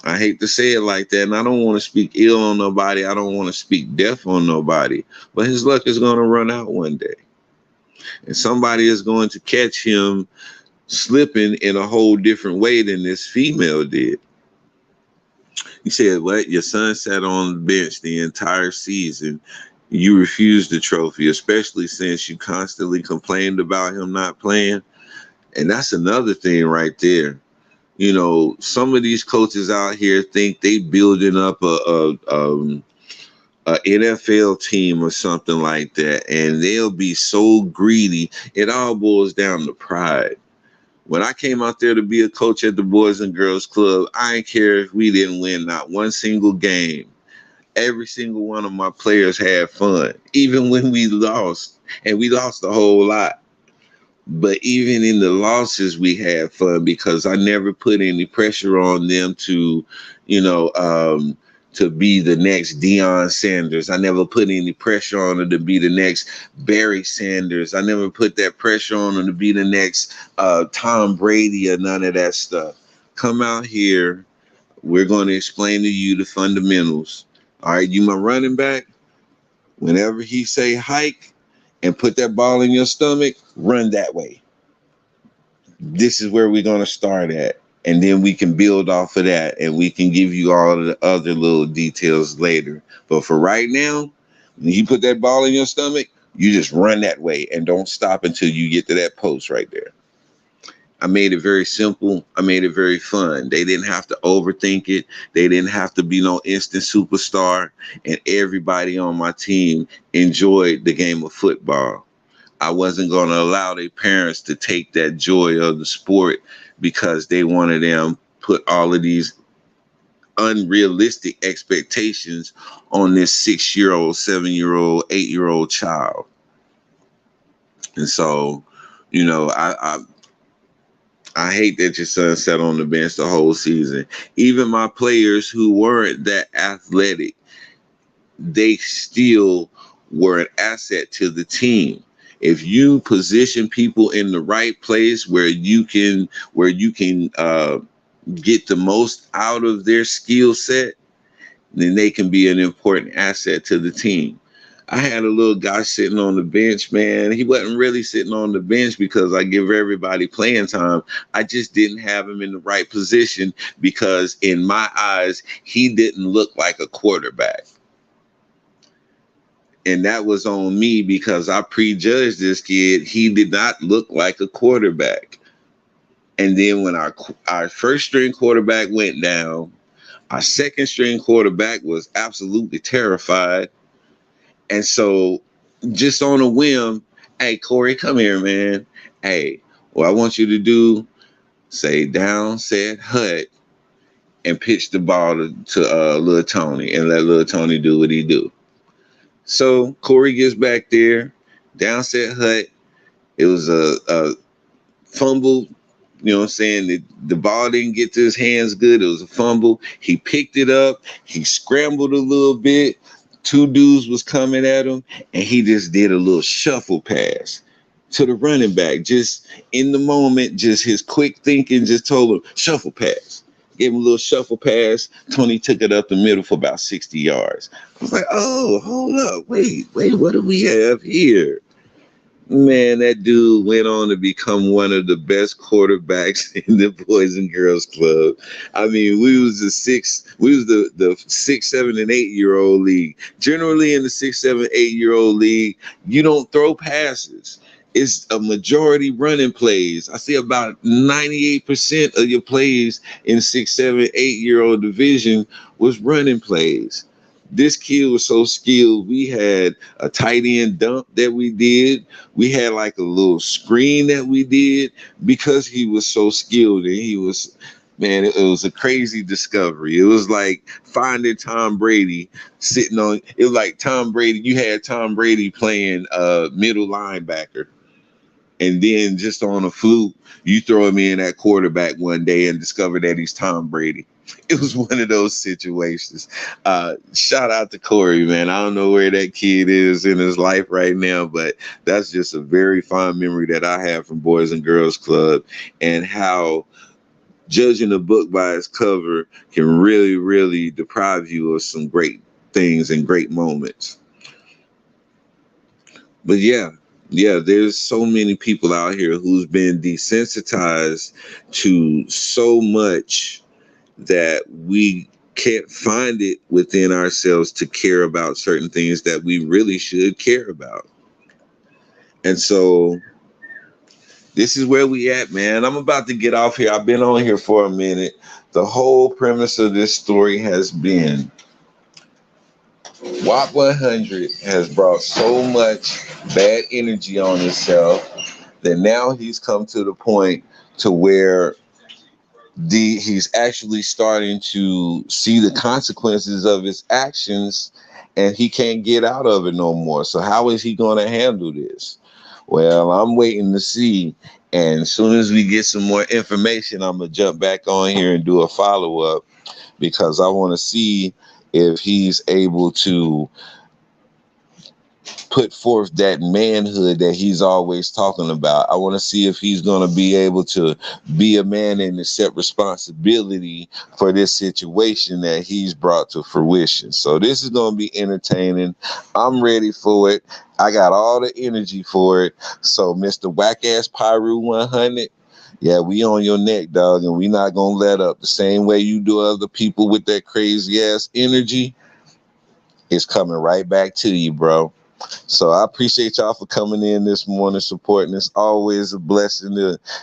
I hate to say it like that, and I don't want to speak ill on nobody. I don't want to speak death on nobody, but his luck is going to run out one day. And somebody is going to catch him slipping in a whole different way than this female did. You said, what? Your son sat on the bench the entire season. You refused the trophy, especially since you constantly complained about him not playing. And that's another thing right there. You know, some of these coaches out here think they building up a NFL team or something like that, and they'll be so greedy. It all boils down to pride. When I came out there to be a coach at the Boys and Girls Club, I didn't care if we didn't win not one single game. Every single one of my players had fun, even when we lost, and we lost a whole lot. But even in the losses, we had fun because I never put any pressure on them to, you know, to be the next Deion Sanders. I never put any pressure on them to be the next Barry Sanders. I never put that pressure on them to be the next Tom Brady or none of that stuff. Come out here. We're going to explain to you the fundamentals. All right, you my running back. Whenever he say hike and put that ball in your stomach, run that way. This is where we're going to start at. and then we can build off of that, and we can give you all of the other little details later. But for right now, when you put that ball in your stomach, you just run that way and don't stop until you get to that post right there. I made it very simple. I made it very fun. They didn't have to overthink it. They didn't have to be no instant superstar. And everybody on my team enjoyed the game of football. I wasn't going to allow their parents to take that joy of the sport because they wanted them put all of these unrealistic expectations on this 6-year-old, 7-year-old, 8-year-old child. And so, you know, I hate that your son sat on the bench the whole season. Even my players who weren't that athletic, they still were an asset to the team. If you position people in the right place where you can get the most out of their skill set, then they can be an important asset to the team. I had a little guy sitting on the bench, man. He wasn't really sitting on the bench because I give everybody playing time. I just didn't have him in the right position because in my eyes, he didn't look like a quarterback. And that was on me because I prejudged this kid. He did not look like a quarterback. And then when our first string quarterback went down, our second string quarterback was absolutely terrified. And so just on a whim, hey, Corey, come here, man. Hey, what I want you to do, say down, set, hut, and pitch the ball to little Tony and let little Tony do what he do. So Corey gets back there, down, set, hut. It was a fumble. You know what I'm saying? The ball didn't get to his hands good. It was a fumble. He picked it up. He scrambled a little bit. Two dudes was coming at him, and he just did a little shuffle pass to the running back. Just in the moment, just his quick thinking just told him, shuffle pass. Gave him a little shuffle pass. Tony took it up the middle for about 60 yards. I was like, oh, hold up. Wait, what do we have here? Man, that dude went on to become one of the best quarterbacks in the Boys and Girls Club. I mean, we was the 6, 7, and 8-year-old league. Generally in the 6, 7, 8-year-old league, you don't throw passes. It's a majority running plays. I see about 98% of your plays in 6, 7, 8-year-old division was running plays. This kid was so skilled. We had a tight end dump that we did. We had like a little screen that we did because he was so skilled. And he was, man, it was a crazy discovery. It was like finding Tom Brady sitting on, it was like Tom Brady. You had Tom Brady playing middle linebacker. And then just on a fluke, you throw him in at quarterback one day and discover that he's Tom Brady. It was one of those situations. Shout out to Corey, man. I don't know where that kid is in his life right now, but that's just a very fond memory that I have from Boys and Girls Club, and how judging a book by its cover can really, really deprive you of some great things and great moments. But yeah, there's so many people out here who's been desensitized to so much that we can't find it within ourselves to care about certain things that we really should care about. And so this is where we at, man. I'm about to get off here. I've been on here for a minute. The whole premise of this story has been WAP 100 has brought so much bad energy on himself that now he's come to the point to where he's actually starting to see the consequences of his actions, and he can't get out of it no more. So how is he going to handle this? Well, I'm waiting to see. And as soon as we get some more information, I'm going to jump back on here and do a follow-up, because I want to see if he's able to put forth that manhood that he's always talking about. I want to see if he's going to be able to be a man and accept responsibility for this situation that he's brought to fruition. So this is going to be entertaining. I'm ready for it. I got all the energy for it. So Mr. Wack Ass Piru 100, Yeah, we on your neck, dog, and we not gonna let up. The same way you do other people with that crazy ass energy, it's coming right back to you, bro. So I appreciate y'all for coming in this morning, supporting. It's always a blessing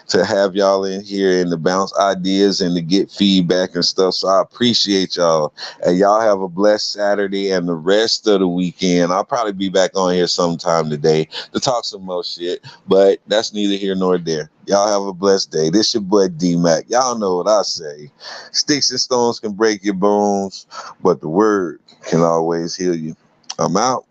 to have y'all in here and to bounce ideas and to get feedback and stuff. So I appreciate y'all. And y'all have a blessed Saturday and the rest of the weekend. I'll probably be back on here sometime today to talk some more shit, but that's neither here nor there. Y'all have a blessed day. This your boy D-Mac. Y'all know what I say. Sticks and stones can break your bones, but the word can always heal you. I'm out.